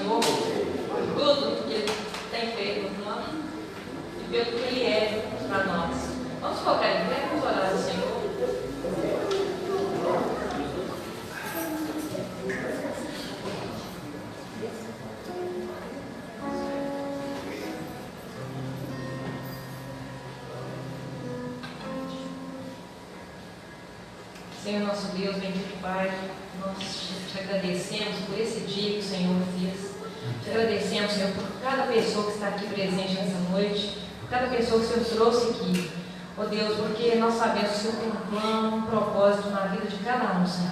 Senhor por tudo que Ele tem feito por nós e pelo que Ele é para nós. Vamos focar em pé, vamos orar ao Senhor. Senhor nosso Deus, bendito Pai, nós te agradecemos por esse dia que o Senhor fez. Te agradecemos, Senhor, por cada pessoa que está aqui presente nessa noite, por cada pessoa que o Senhor trouxe aqui. Ó Deus, porque nós sabemos que o Senhor tem um plano, um propósito na vida de cada um, Senhor.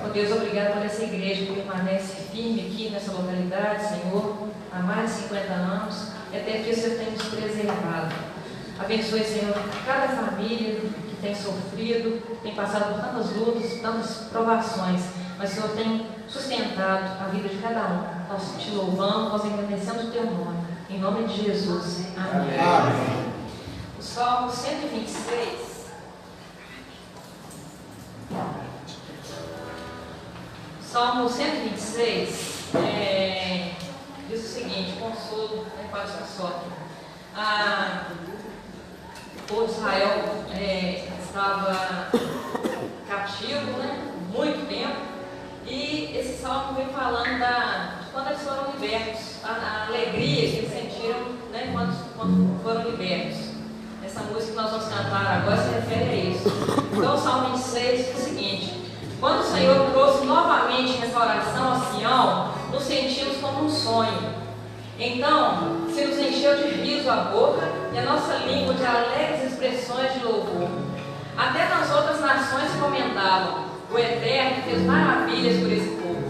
Ó Deus, obrigado por essa igreja que permanece firme aqui nessa localidade, Senhor, há mais de 50 anos, e até que o Senhor tem nos preservado. Abençoe, Senhor, cada família que tem sofrido, tem passado por tantas lutas, tantas provações, mas o Senhor tem sustentado a vida de cada um. Nós te louvamos, nós agradecemos o teu nome. Em nome de Jesus. Amém. Amém. O Salmo 126. Salmo 126 diz o seguinte: consolo para os que sofrem. O povo de Israel estava cativo, muito tempo, e esse salmo vem falando de quando eles foram libertos, a alegria que eles sentiram quando foram libertos. Essa música que nós vamos cantar agora se refere a isso. Então o Salmo 26 diz o seguinte: quando o Senhor trouxe novamente restauração a Sião, nos sentimos como um sonho. Então se nos encheu de riso a boca e a nossa língua de alegres expressões de louvor. Até nas outras nações comentavam: o Eterno fez maravilhas por esse povo.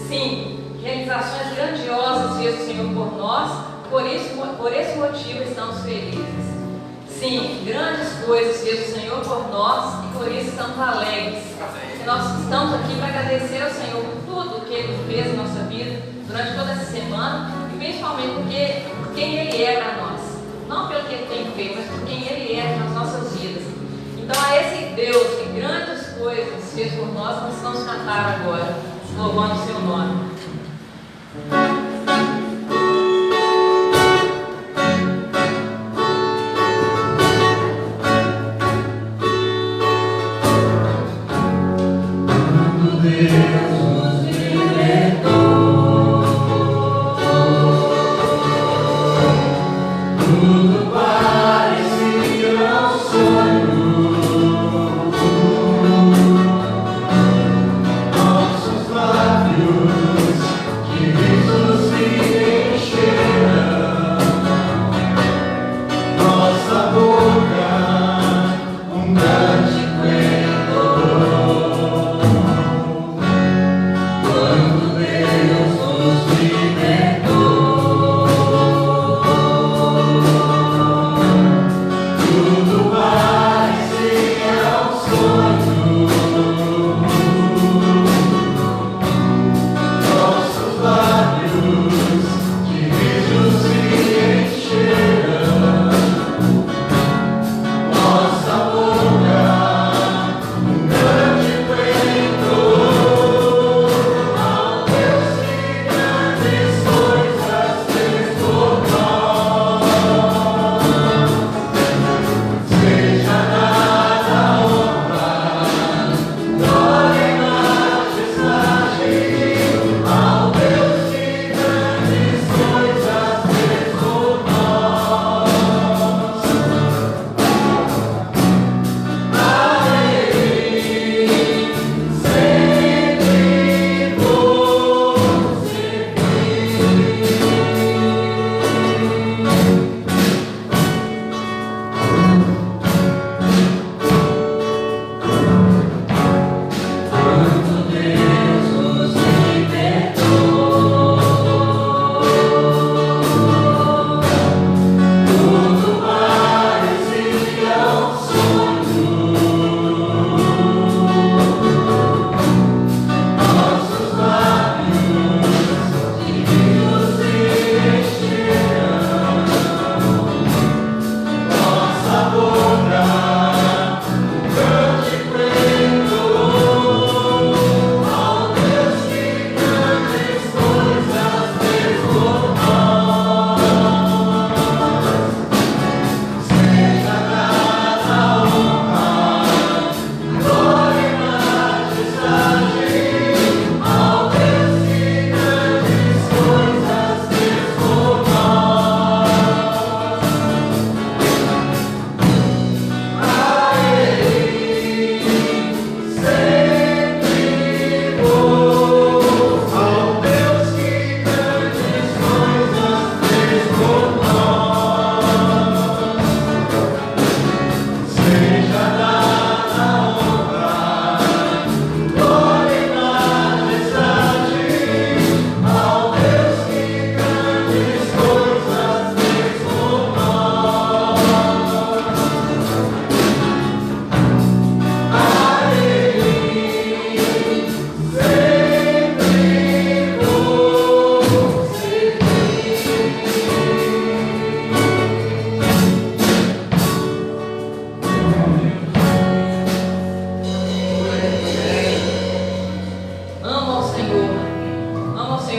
Sim, realizações grandiosas fez o Senhor por nós, por esse motivo estamos felizes. Sim, grandes coisas fez o Senhor por nós e por isso estamos alegres. E nós estamos aqui para agradecer ao Senhor por tudo que Ele fez na nossa vida durante toda essa semana, e principalmente por quem Ele é para nós. Não pelo que Ele tem feito, mas por quem Ele é nas nossas vidas. Então a esse Deus que grandes coisas fez por nós vamos cantar agora, louvando o seu nome. Nossos lábios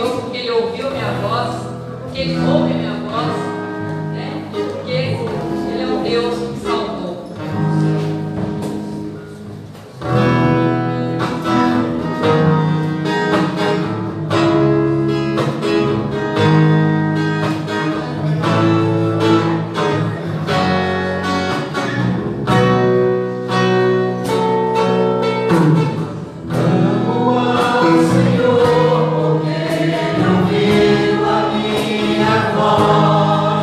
Senhor porque Ele ouviu a minha voz, porque Ele ouve a minha voz, né? Porque Ele é um Deus que me salvou. Senhor, porque Ele ouviu a minha voz.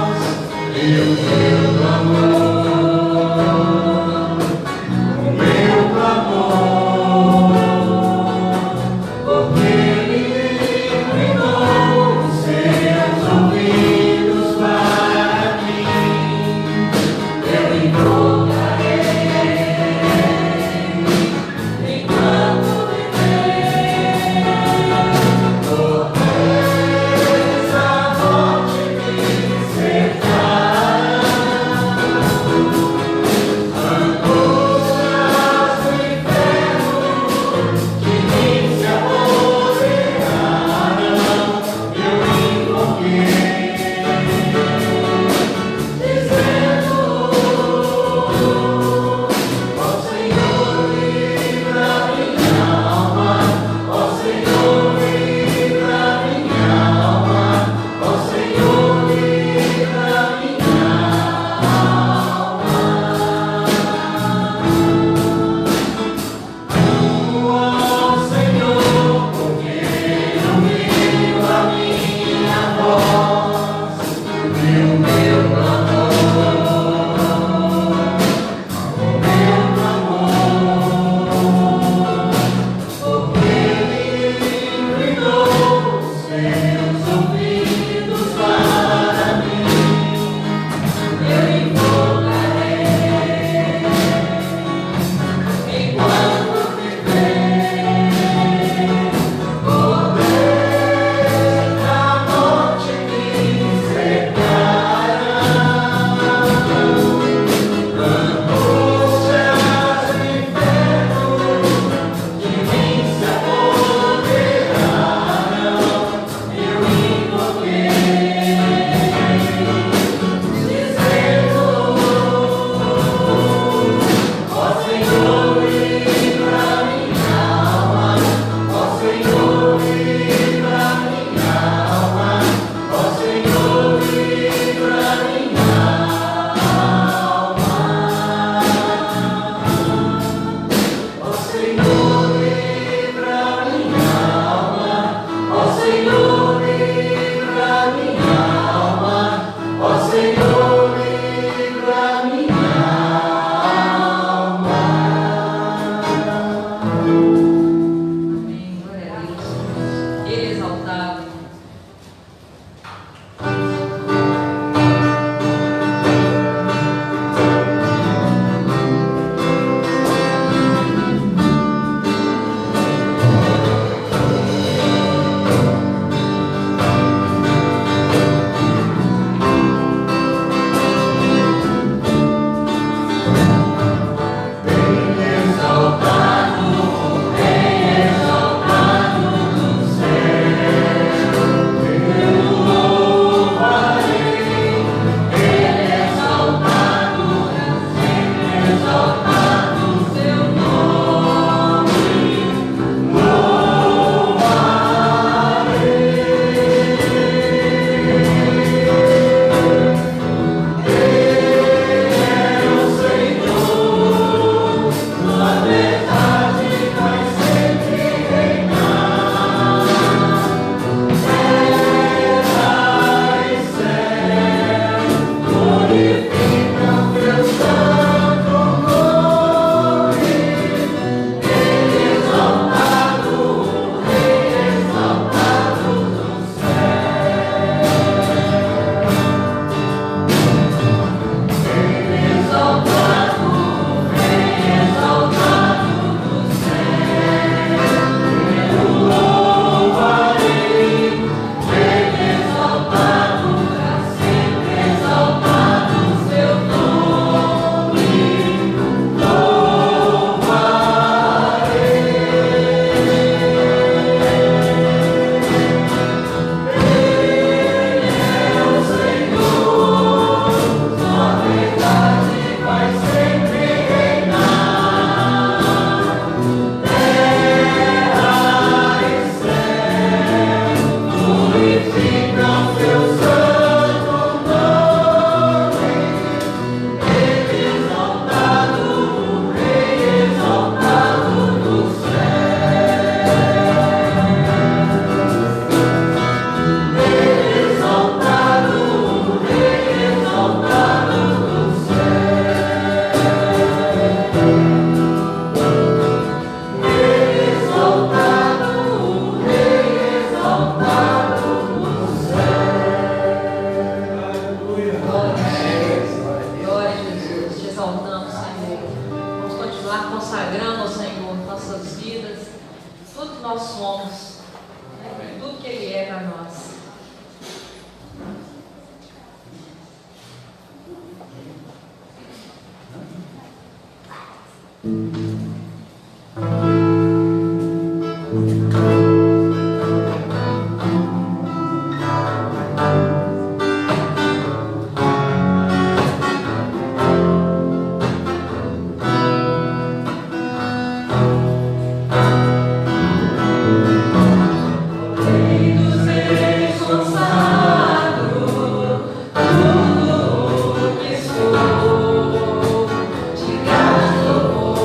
Tudo que sou, te grato,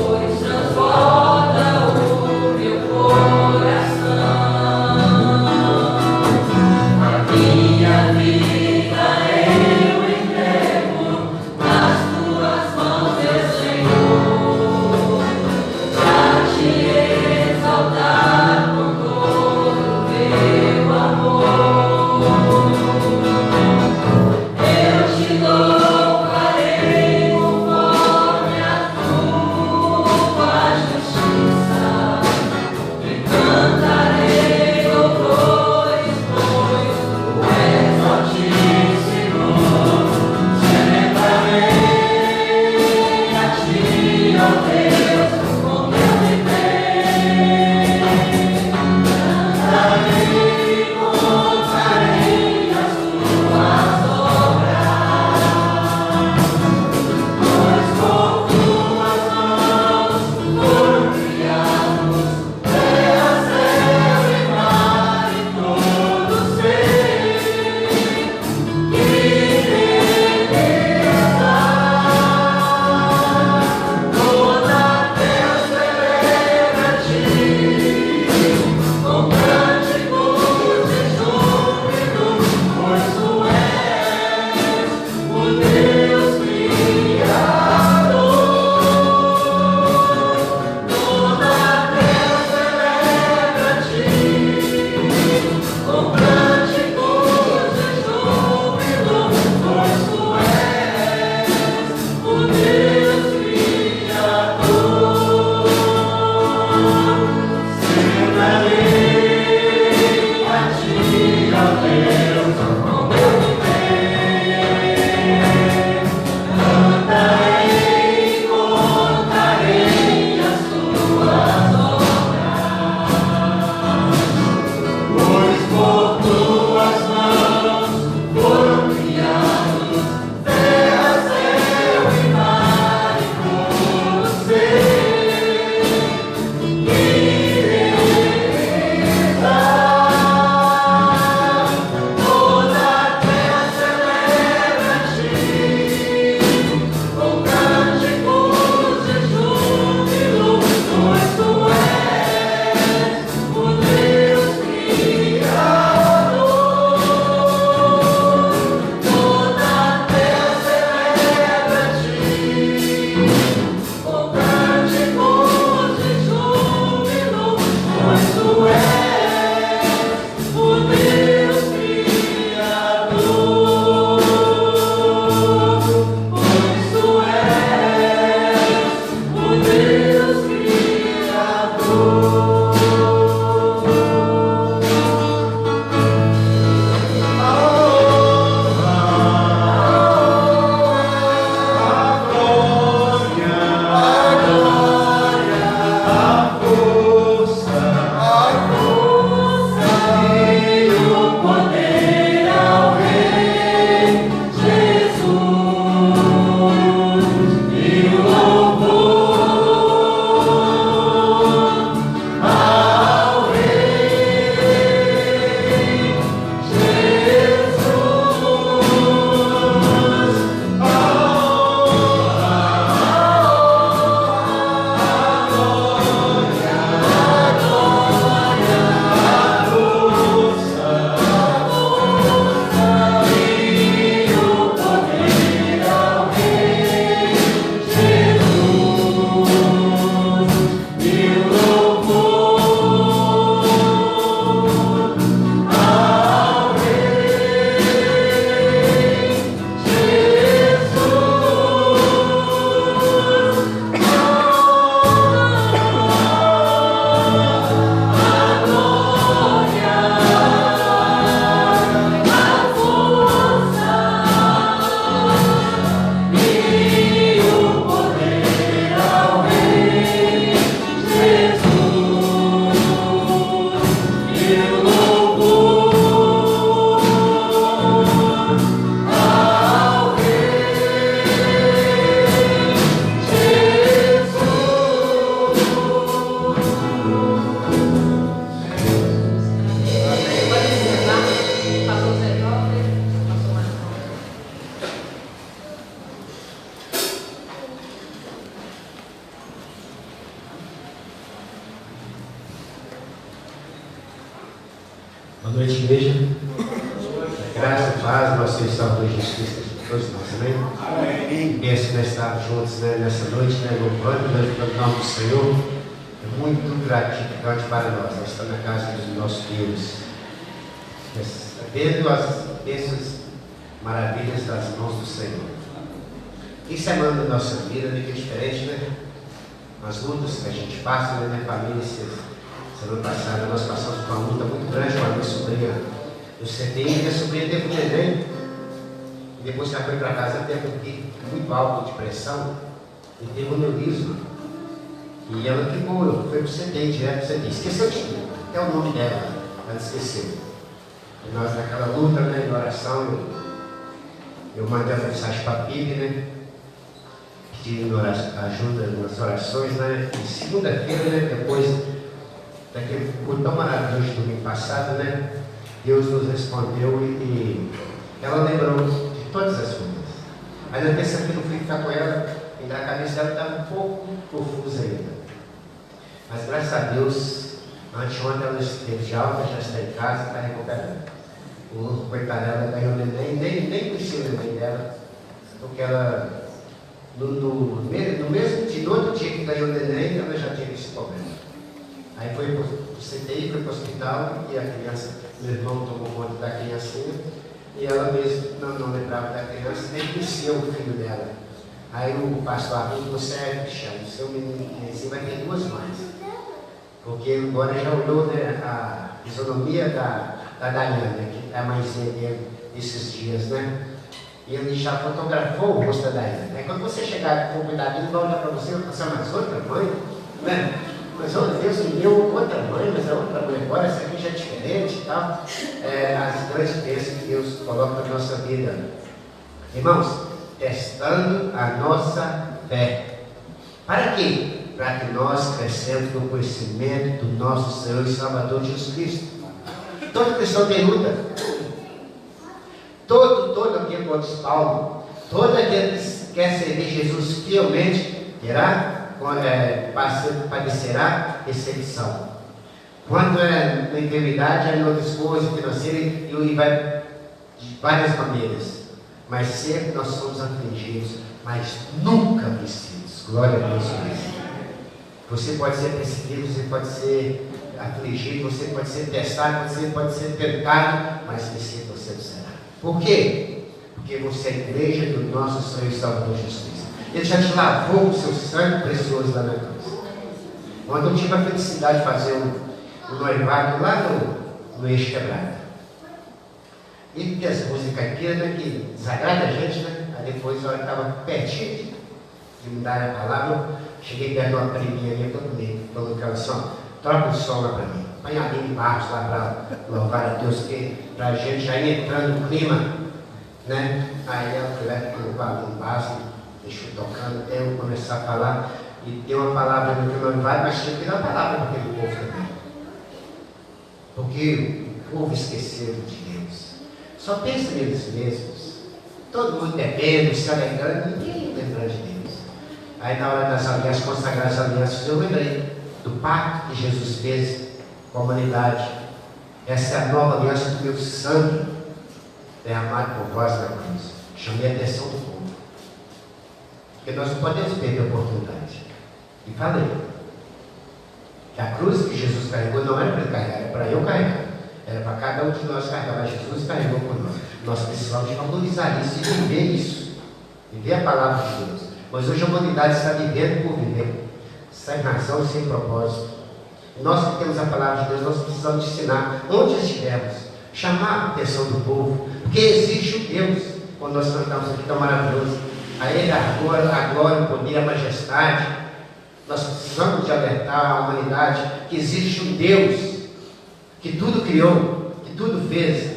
pois igreja. Graça e paz, nosso Senhor Salvador Jesus Cristo, todos nós, amém? Amém. Penso nós estarmos juntos, né, nessa noite, né, louvando o nome do Senhor. É muito gratificante para nós. Nós estamos na casa dos nossos Deus, vendo as bênçãos maravilhas das mãos do Senhor. Que semana da nossa vida é diferente, né? As lutas que a gente passa, né, minha família, semana passada nós passamos por uma luta muito grande com a minha sobrinha. Eu sentei e minha sobrinha teve um neném. E depois que ela foi para casa, ela teve um pico muito alto de pressão e teve um aneurisma. E ela ficou, foi para o CTI, direto para o CTI. Esqueceu de tudo, até o nome dela, ela esqueceu. E nós naquela luta, né, de oração, eu mandei uma mensagem para a PIB, né? Pedindo ajuda nas orações, né? E segunda-feira, né, depois daquele culto tão maravilhoso do domingo passado, né? Deus nos respondeu e ela lembrou de todas as coisas. Aí na terça-feira eu fui ficar com ela e a cabeça dela estava um pouco confusa ainda. Mas graças a Deus, anteontem ela esteve de alta, já está em casa, está recuperando. O coitado dela ganhou o neném, nem conhecia o neném dela, porque ela, no mesmo dia, no outro dia que ganhou o neném, ela já tinha esse problema. Aí foi para o CTI, foi para o hospital e a criança, meu irmão tomou conta da criancinha e ela mesmo não lembrava da criança, nem conhecia o filho dela. Aí o pastor Arthur falou: sério, Cristiano, seu menino vai ter duas mães. Porque agora já olhou, né, a fisionomia da Daiane, que é a mãezinha dele esses dias, né? E ele já fotografou o rosto da Daiane. Aí quando você chegar com cuidado, ele vai olhar para você e vai pensar: mas outra mãe? Né? Mas olha, Deus me deu outra mãe, mas é outra mãe agora, essa aqui já é diferente e tal. As grandes bênçãos que Deus coloca na nossa vida. Irmãos, testando a nossa fé. Para quê? Para que nós crescemos no conhecimento do nosso Senhor e Salvador Jesus Cristo. Toda cristão tem luta. Todo aquele que diz Paulo, todo aquele que quer servir Jesus fielmente, padecerá perseguição. Quando é na enfermidade, é no esforço financeiro e vai de várias maneiras. Mas sempre nós somos afligidos, mas nunca vencidos. Glória a Deus por isso. Você pode ser perseguido, você pode ser afligido, você pode ser testado, você pode ser tentado, mas vencido você não será. Por quê? Porque você é a igreja do nosso Senhor e Salvador Jesus Cristo. Ele já te lavou com seu sangue precioso lá na cruz. Quando eu tive a felicidade de fazer um noivado lá no Eixo Quebrado. E que as músicas caipiras, né, que desagrada a gente, né? Aí depois, a hora que estava pertinho de me dar a palavra, eu cheguei perto de uma priminha minha, falou que ela só troca o som lá para mim. Põe a linha embaixo lá para louvar a Deus, porque para a gente já ir entrando no clima, né? Aí ela foi lá e colocou a linha embaixo, deixou tocando, até eu começar a falar, e deu uma palavra no meu noivado, mas tinha que dar uma palavra para aquele povo também. Porque o povo esqueceu de Deus. Só pensa neles mesmos. Todo mundo bebendo, se alegrando, ninguém lembra de Deus. Aí na hora das alianças, consagrar as alianças, eu lembrei do pacto que Jesus fez com a humanidade. Essa é a nova aliança do meu sangue derramado por vós na cruz. Chamei a atenção do povo. Porque nós não podemos perder a oportunidade. E falei que a cruz que Jesus carregou não era para ele carregar, era para eu carregar. Era para cada um de nós carregar, mas Jesus carregou por nós. Nós precisamos de valorizar isso e viver isso. Viver a palavra de Deus. Mas hoje a humanidade está vivendo por viver. Sem razão e sem propósito. E nós que temos a palavra de Deus, nós precisamos ensinar onde estivermos. Chamar a atenção do povo. Porque existe um Deus. Quando nós cantamos aqui tão maravilhoso. A Ele a glória, o poder, a majestade. Nós precisamos de alertar a humanidade que existe um Deus que tudo criou, que tudo fez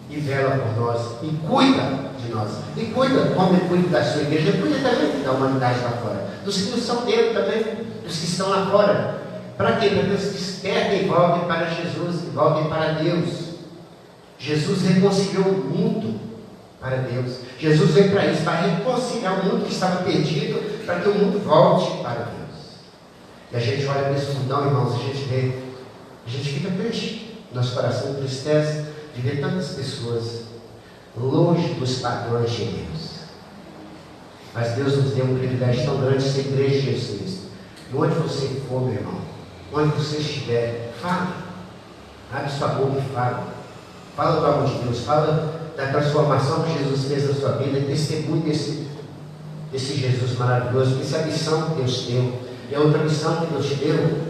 e vela por nós e cuida de nós. E cuida, como Ele cuida da sua igreja, Ele cuida também da humanidade lá fora. Dos que não são dele também, dos que estão lá fora. Para quê? Para que eles despertem e voltem para Jesus, e voltem para Deus. Jesus reconciliou o mundo para Deus. Jesus veio para isso, para reconciliar o mundo que estava perdido, para que o mundo volte para Deus. E a gente olha para esse mundão, irmãos, a gente vê, a gente fica triste. Nosso coração entristece de ver tantas pessoas longe dos padrões de Deus. Mas Deus nos deu um privilégio tão grande de ser igreja de Jesus. E onde você for, meu irmão, onde você estiver, fale. Abre sua boca e fale. Fala do amor de Deus, fala da transformação que Jesus fez na sua vida, e testemunhe desse Jesus maravilhoso, porque essa é a missão que Deus deu. E a outra missão que Deus te deu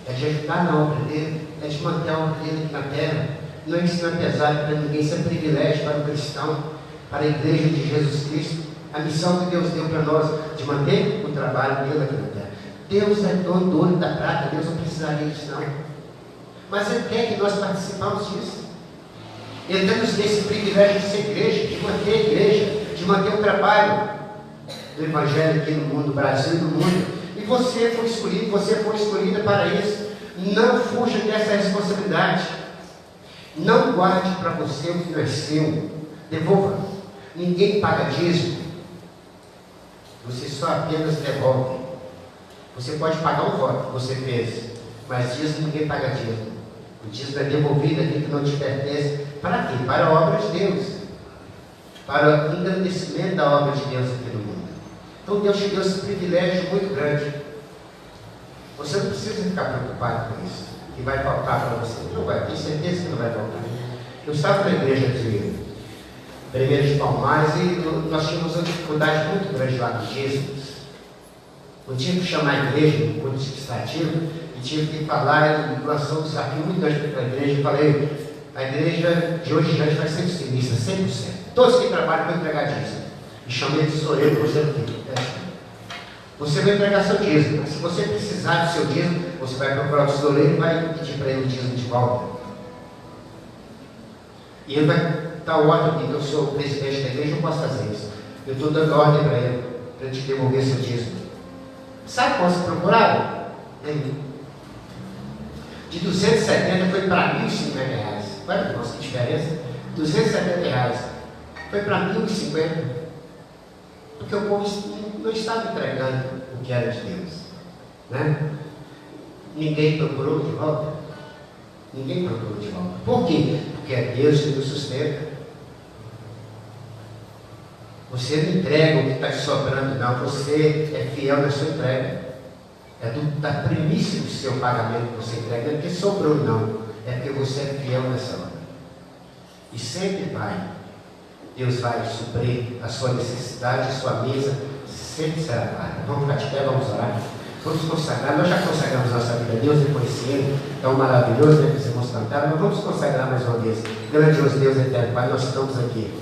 é de ajudar na obra dele, é de manter a obra dele aqui na terra. Não é ensinar pesado para ninguém, isso é privilégio para o cristão, para a igreja de Jesus Cristo. A missão que Deus deu para nós de manter o trabalho dele aqui na terra. Deus é dono do ouro e da prata, Deus não precisaria disso não. Mas Ele quer que nós participamos disso. Ele nos deu esse privilégio de ser igreja, de manter a igreja, de manter o trabalho do Evangelho aqui no mundo, no Brasil e no mundo. E você foi escolhido, você foi escolhida para isso. Não fuja dessa responsabilidade. Não guarde para você o que não é seu. Devolva. Ninguém paga dízimo. Você só apenas devolve. Você pode pagar o voto que você fez, mas dízimo ninguém paga dízimo. O dízimo é devolvido aquilo que não te pertence. Para quê? Para a obra de Deus. Para o engrandecimento da obra de Deus aqui no mundo. Então Deus te deu esse privilégio muito grande. Você não precisa ficar preocupado com isso, que vai faltar para você. Não vai, tenho certeza que não vai faltar. Eu estava na igreja de 1 de Palmares e nós tínhamos uma dificuldade muito grande lá com dízimos. Eu tive que chamar a igreja no culto administrativo e tive que falar e lançou um desafio muito grande para a igreja. Eu falei, a igreja de hoje em diante vai ser disciplinista, 100%. Todos que trabalham vão entregar dízimo. E chamei de tesoureiro por exemplo. Você vai entregar seu dízimo, mas se você precisar do seu dízimo, você vai procurar o tesoureiro e vai pedir para ele o dízimo de volta. E ele vai dar ordem aqui, que eu sou o presidente da igreja, eu posso fazer isso. Eu estou dando ordem para ele te devolver seu dízimo. Sabe quanto você procuraram? De 270 foi para R$ 1.050. Olha, nossa, que diferença. R$ 270 foi para R$ 1.050. Porque o povo não estava entregando o que era de Deus. Né? Ninguém procurou de volta. Ninguém procurou de volta. Por quê? Porque é Deus que nos sustenta. Você não entrega o que está te sobrando, não. Você é fiel na sua entrega. É da primícia do seu pagamento que você entrega. Não é porque sobrou, não. É porque você é fiel nessa hora. E sempre Deus vai suprir a sua necessidade, a sua mesa sempre será clara. Vamos ficar de pé, vamos orar. Vamos consagrar. Nós já consagramos nossa vida a Deus, depois Ele tão maravilhoso, né, que os irmãos cantaram, mas vamos consagrar mais uma vez. Grandioso Deus eterno, Pai, nós estamos aqui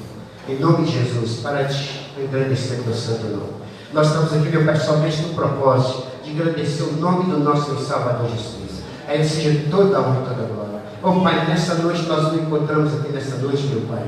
em nome de Jesus para te engrandecer o teu santo nome. Nós estamos aqui, meu Pai, somente no propósito de engrandecer o nome do nosso Salvador Jesus Cristo. A Ele seja toda a honra e toda a glória. Oh Pai, nessa noite nós nos encontramos aqui nessa noite, meu Pai,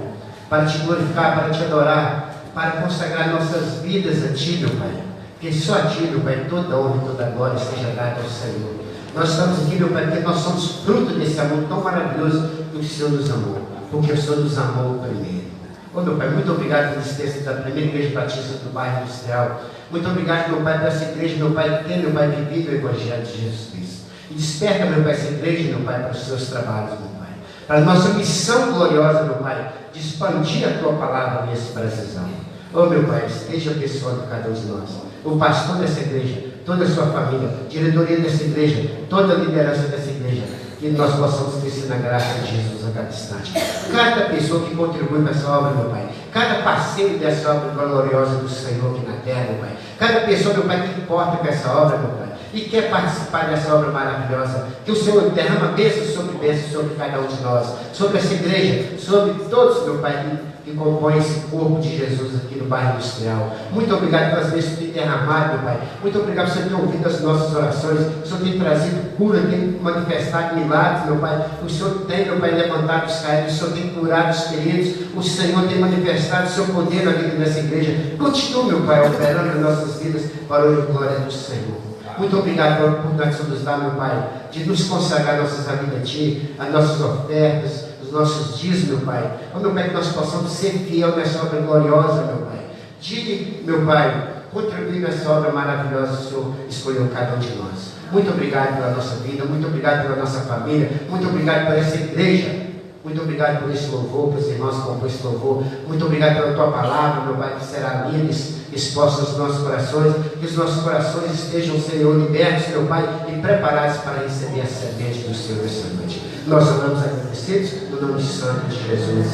para te glorificar, para te adorar, para consagrar nossas vidas a Ti, meu Pai. Porque só a Ti, meu Pai, toda a honra e toda a glória seja dada ao Senhor. Nós estamos aqui, meu Pai, porque nós somos fruto desse amor tão maravilhoso que o Senhor nos amou. Porque o Senhor nos amou primeiro. Oh, meu Pai, muito obrigado pela existência da primeira igreja batista do bairro Industrial. Muito obrigado, meu Pai, por essa igreja, meu Pai, que tem, meu Pai, vivido o Evangelho de Jesus Cristo. E desperta, meu Pai, essa igreja, meu Pai, para os seus trabalhos, meu Pai. Para a nossa missão gloriosa, meu Pai, de expandir a Tua palavra nesse Brasilzão. Oh, meu Pai, esteja abençoando cada um de nós. O pastor dessa igreja, toda a sua família, diretoria dessa igreja, toda a liderança dessa igreja, que nós possamos crescer na graça de Jesus a cada instante. Cada pessoa que contribui para essa obra, meu Pai, cada parceiro dessa obra gloriosa do Senhor aqui na terra, meu Pai, cada pessoa, meu Pai, que importa com essa obra, meu Pai, e quer participar dessa obra maravilhosa, que o Senhor derrama bênçãos sobre cada um de nós, sobre essa igreja, sobre todos, meu Pai, que compõe esse corpo de Jesus aqui no bairro Industrial. Muito obrigado pelas vezes que tem derramado, meu Pai. Muito obrigado por você ter ouvido as nossas orações. O Senhor tem trazido cura, tem manifestado milagres, meu Pai. O Senhor tem, meu Pai, levantado os caídos. O Senhor tem curado os feridos. O Senhor tem manifestado o seu poder na vida dessa igreja. Continua, meu Pai, operando nas nossas vidas para a glória do Senhor. Muito obrigado pela oportunidade que o Senhor nos dá, meu Pai, de nos consagrar nossas vidas a Ti, as nossas ofertas, os nossos dias, meu Pai. Oh, meu Pai, que nós possamos ser fiel nessa obra gloriosa, meu Pai. Diga, meu Pai, contribuir nessa obra maravilhosa que o Senhor escolheu cada um de nós. Muito obrigado pela nossa vida, muito obrigado pela nossa família, muito obrigado por essa igreja. Muito obrigado por esse louvor, pelos irmãos que compõem esse louvor. Muito obrigado pela tua palavra, meu Pai, que será lida, exposta aos nossos corações. Que os nossos corações estejam, Senhor, libertos, meu Pai, e preparados para receber a semente do Senhor esta noite. Nós oramos agradecidos no nome santo de Jesus.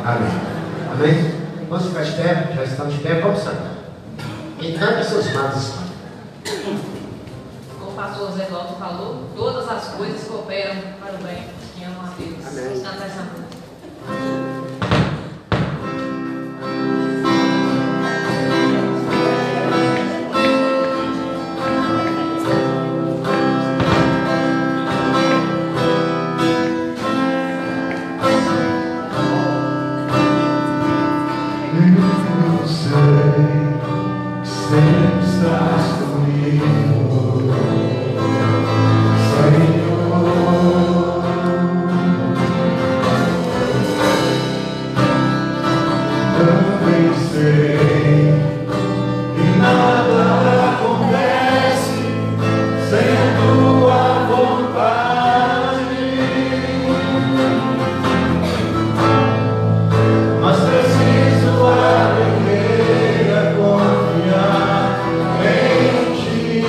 Amém. Amém? Vamos ficar de pé, já estamos de pé, vamos cantar. Encanta seus manos. Como o pastor Zé Walter falou, todas as coisas cooperam para o bem. Que amam a Deus. Amém. Vamos cantar essa música. Sempre estás comigo, Senhor. Também sei que nada acontece sem a tua vontade. Mas preciso aprender a confiar em ti.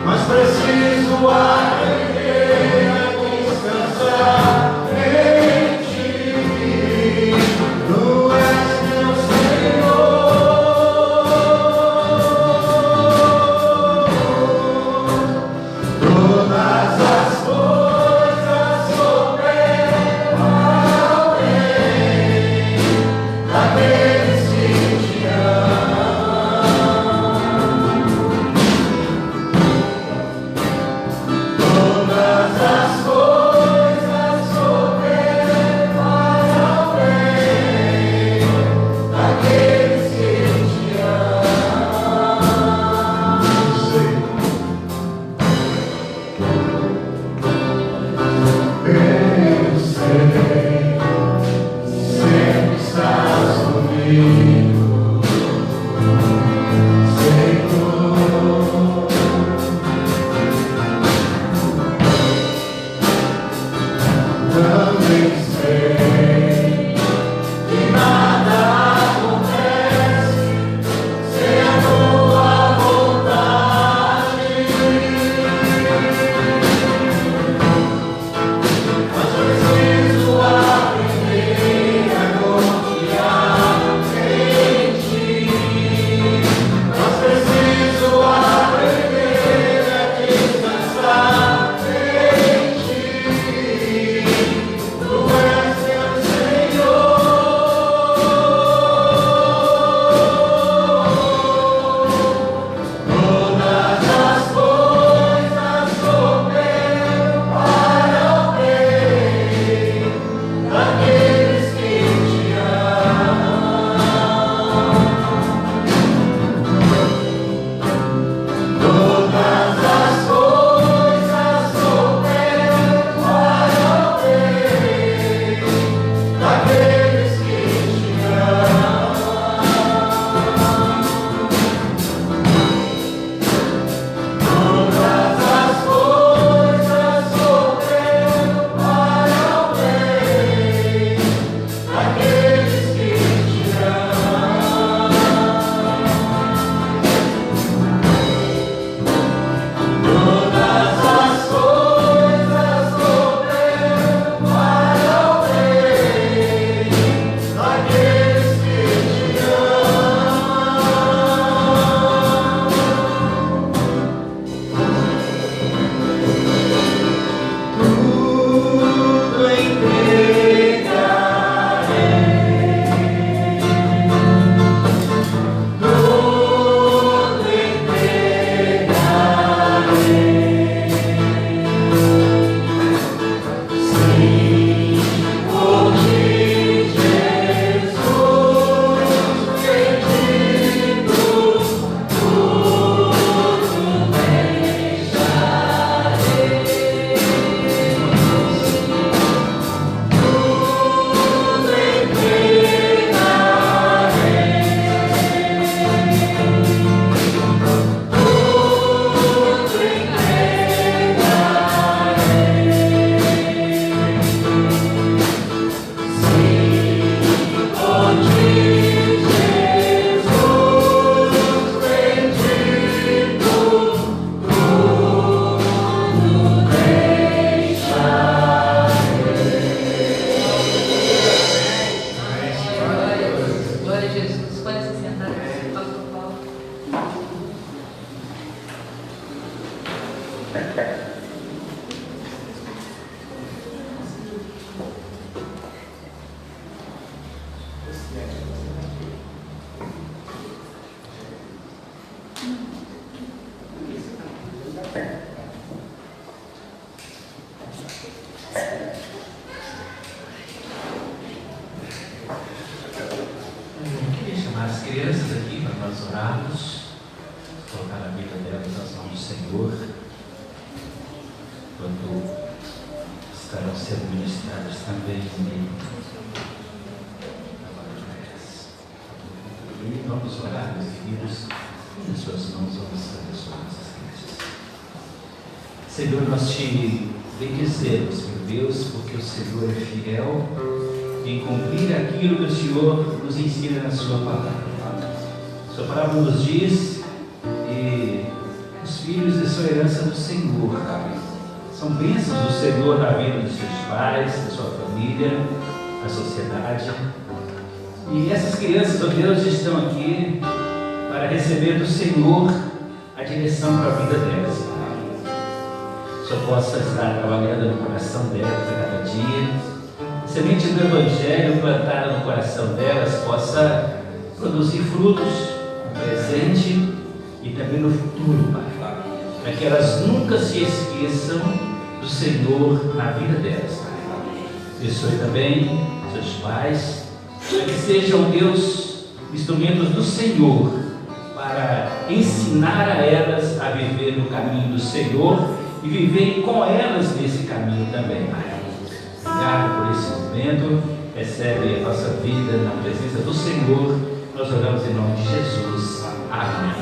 Mas preciso aprender a descansar em ti. Tu és meu Senhor. Todas as coisas cooperam para o bem daqueles que te amam. Todas as coisas cooperam para o bem daqueles que te amam. Eu sei, sempre estás comigo. As crianças aqui para nós orarmos, colocar a vida delas nas mãos do Senhor, quando estarão sendo ministradas também e vamos orar, meus queridos, em suas mãos, vamos abençoar nossas crianças. Senhor, nós te bendizemos, meu Deus, porque o Senhor é fiel em cumprir aquilo que o Senhor nos ensina na sua palavra. Sua palavra nos diz que os filhos são herança do Senhor, são bênçãos do Senhor na vida dos seus pais, da sua família, da sociedade. E essas crianças, ó Deus, estão aqui para receber do Senhor a direção para a vida delas. Só possa estar trabalhando no coração delas a cada dia. A semente do Evangelho plantada no coração delas possa produzir frutos no presente e também no futuro, Pai. Para que elas nunca se esqueçam do Senhor na vida delas, Pai. Abençoe também seus pais, para que sejam, Deus, instrumentos do Senhor para ensinar a elas a viver no caminho do Senhor e viverem com elas nesse caminho também, Pai. Obrigado por esse momento. Recebe a nossa vida na presença do Senhor. Nós oramos em nome de Jesus. Amém.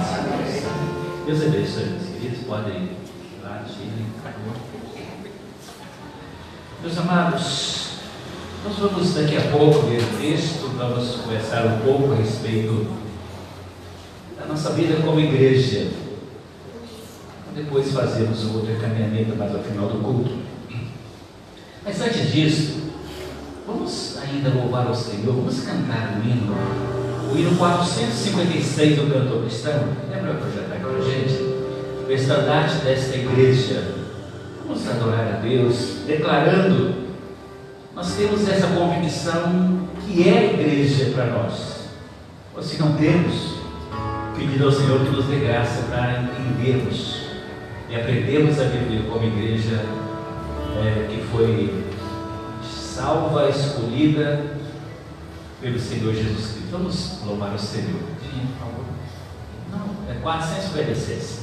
Deus abençoe, meus queridos. Podem ir lá, tirem. Meus amados, nós vamos daqui a pouco ler o texto. Vamos conversar um pouco a respeito da nossa vida como igreja. Depois fazemos um outro encaminhamento mais ao final do culto. Mas antes disso, vamos ainda louvar ao Senhor, vamos cantar o hino 456 do cantor cristão. Lembra projetar aqui para a gente? O estandarte desta igreja. Vamos adorar a Deus, declarando, nós temos essa convicção que é a igreja para nós. Ou se não temos, pedir ao Senhor que nos dê graça para entendermos e aprendermos a viver como igreja que foi salva, escolhida pelo Senhor Jesus Cristo. Vamos louvar o Senhor. Sim, por favor. Não, é 456.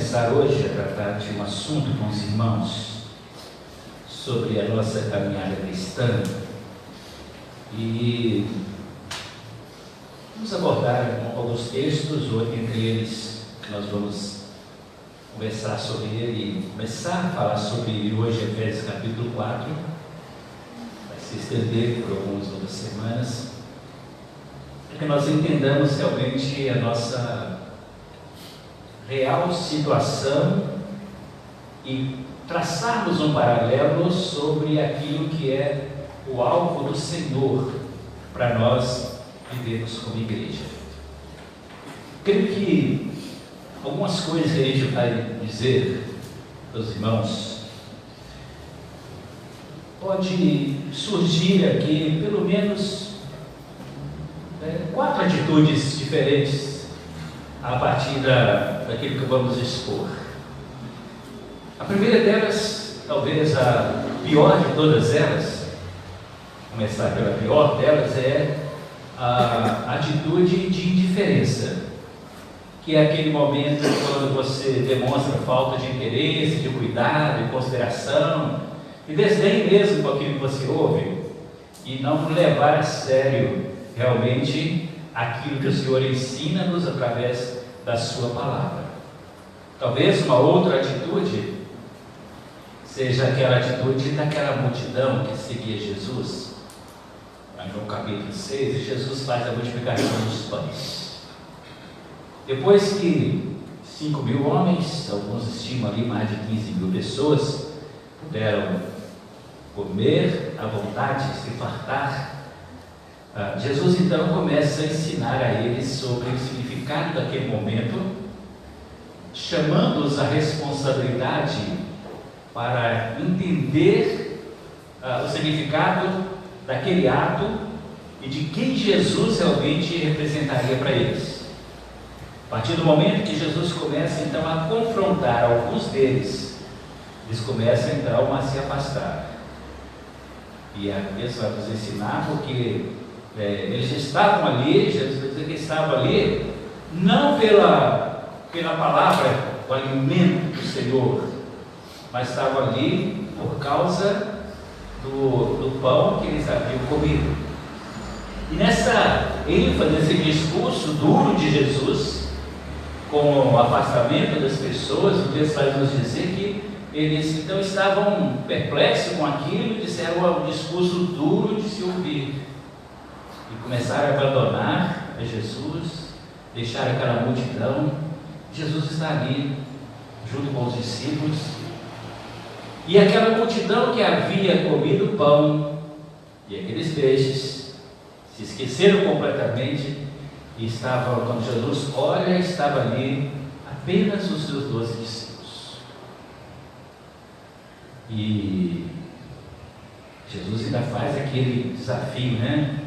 começar hoje a tratar de um assunto com os irmãos sobre a nossa caminhada cristã e vamos abordar alguns textos, ou entre eles nós vamos conversar sobre ele e começar a falar sobre ele hoje, Efésios capítulo 4, vai se estender por algumas outras semanas, para que nós entendamos realmente a nossa real situação e traçarmos um paralelo sobre aquilo que é o alvo do Senhor para nós vivermos como igreja. Creio que algumas coisas que a gente vai dizer para os irmãos pode surgir aqui pelo menos 4 atitudes diferentes a partir daquilo que vamos expor. A primeira delas, talvez a pior de todas elas, começar pela pior delas, é a atitude de indiferença, que é aquele momento quando você demonstra falta de interesse, de cuidado, de consideração, e desdém mesmo com aquilo que você ouve, e não levar a sério realmente aquilo que o Senhor ensina-nos através da sua palavra. Talvez uma outra atitude seja aquela atitude daquela multidão que seguia Jesus. Em João capítulo 6, Jesus faz a multiplicação dos pães. Depois que 5.000 homens, alguns estimam ali mais de 15.000 pessoas, puderam comer à vontade, se fartar, Jesus então começa a ensinar a eles sobre o significado daquele momento, chamando-os à responsabilidade para entender o significado daquele ato e de quem Jesus realmente representaria para eles. A partir do momento que Jesus começa então a confrontar alguns deles, eles começam então a se afastar. E isso vai nos ensinar porque eles estavam ali, Jesus vai dizer que estavam ali, não pela palavra, o alimento do Senhor, mas estavam ali por causa do pão que eles haviam comido. E nessa ênfase, nesse discurso duro de Jesus, com o afastamento das pessoas, o texto vai nos dizer que eles então estavam perplexos com aquilo e disseram um discurso duro de se ouvir. E começaram a abandonar a Jesus, deixaram aquela multidão. Jesus está ali, junto com os discípulos. E aquela multidão que havia comido pão e aqueles peixes, se esqueceram completamente e estavam, quando Jesus olha, estava ali apenas os seus 12 discípulos. E Jesus ainda faz aquele desafio, né?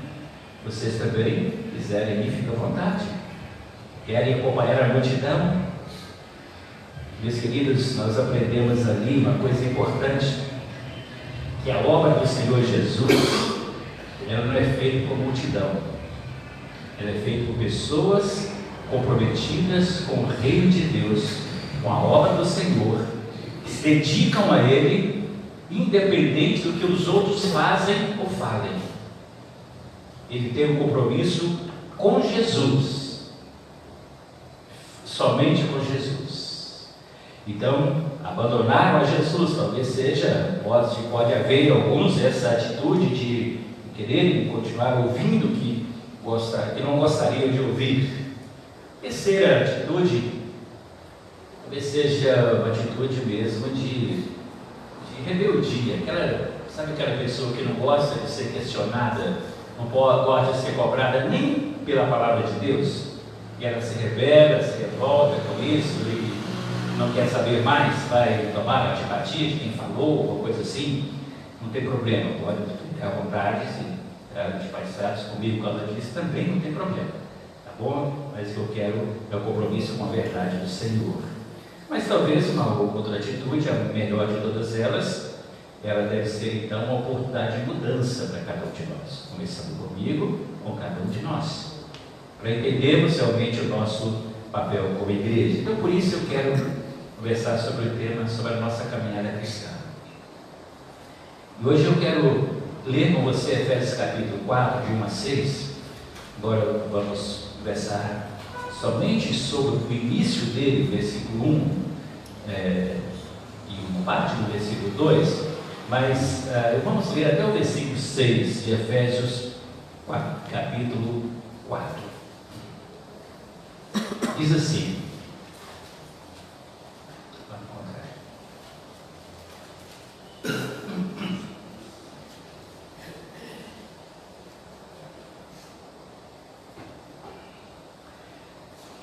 Vocês também quiserem ir, fiquem à vontade. Querem acompanhar a multidão? Meus queridos, nós aprendemos ali uma coisa importante, que a obra do Senhor Jesus, ela não é feita por multidão, ela é feita por pessoas comprometidas com o reino de Deus, com a obra do Senhor, que se dedicam a Ele, independente do que os outros fazem ou falem. Ele tem um compromisso com Jesus, somente com Jesus. Então, abandonaram a Jesus. Talvez seja, pode haver alguns essa atitude de quererem continuar ouvindo que não gostariam de ouvir. Terceira atitude, talvez seja uma atitude mesmo de rebeldia. Sabe aquela pessoa que não gosta de ser questionada, não gosta de ser cobrada nem pela palavra de Deus, e ela se rebela, se revolta com isso e não quer saber mais, vai tomar antipatia de quem falou, alguma coisa assim, não tem problema, pode ficar à vontade, se antipatizados comigo por causa disso, também não tem problema, tá bom? Mas o que eu quero é o compromisso com a verdade do Senhor. Mas talvez uma outra atitude, a melhor de todas elas, ela deve ser então uma oportunidade de mudança para cada um de nós, começando comigo, com cada um de nós, para entendermos realmente o nosso papel como igreja. Então por isso eu quero conversar sobre o tema, sobre a nossa caminhada cristã. E hoje eu quero ler com você Efésios capítulo 4, de 1 a 6. Agora vamos conversar somente sobre o início dele, versículo 1, e uma parte do versículo 2, mas vamos ler até o versículo 6 de Efésios 4, capítulo 4. Diz assim: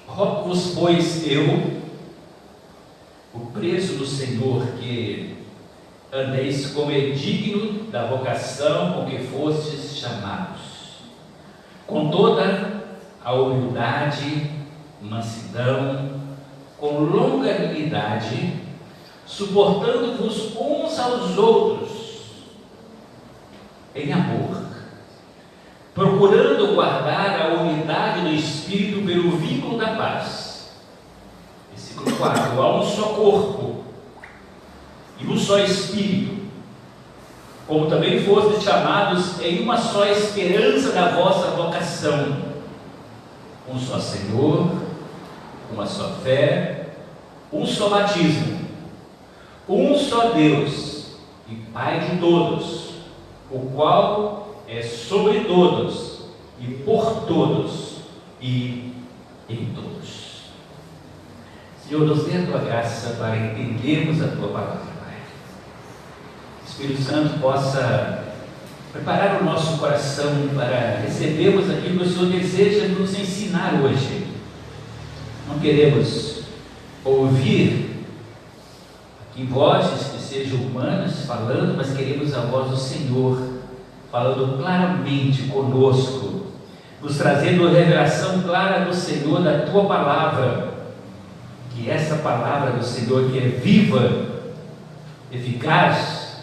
rogo-vos, pois, eu, o preso do Senhor, que andeis como é digno da vocação com que fostes chamados, com toda a humildade, mansidão, com longanimidade, suportando-vos uns aos outros em amor, procurando guardar a unidade do Espírito pelo vínculo da paz. Versículo 4: há um só corpo e um só Espírito, como também fostes chamados em uma só esperança da vossa vocação, um só Senhor, uma só fé, um só batismo, um só Deus e Pai de todos, o qual é sobre todos e por todos e em todos. Senhor, nos dê a tua graça para entendermos a tua palavra, Pai. O Espírito Santo possa preparar o nosso coração para recebermos aquilo que o Senhor deseja nos ensinar hoje. Não queremos ouvir aqui vozes que sejam humanas falando, mas queremos a voz do Senhor falando claramente conosco, nos trazendo revelação clara do Senhor, da tua palavra, que essa palavra do Senhor, que é viva, eficaz,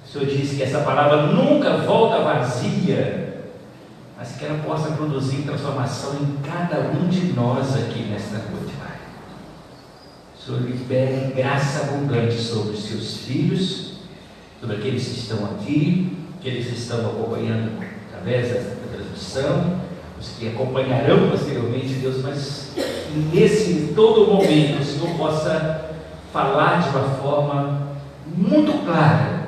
o Senhor diz que essa palavra nunca volta vazia, mas que ela possa produzir transformação em cada um de nós aqui nesta noite, Pai. O Senhor libere graça abundante sobre os seus filhos, sobre aqueles que estão aqui, que eles estão acompanhando através da transmissão, os que acompanharão posteriormente, Deus, mas nesse todo momento o Senhor possa falar de uma forma muito clara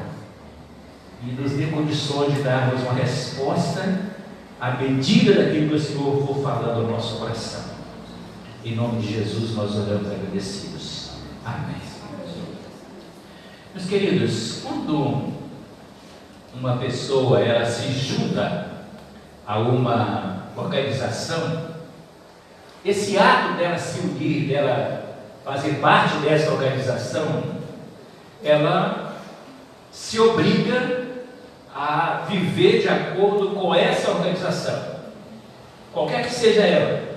e nos dê condições de darmos uma resposta à medida daquilo que o Senhor for falando ao nosso coração. Em nome de Jesus nós oramos agradecidos. Amém. Meus queridos, quando uma pessoa ela se junta a uma organização, esse ato dela se unir, dela fazer parte dessa organização, ela se obriga a viver de acordo com essa organização, qualquer que seja ela.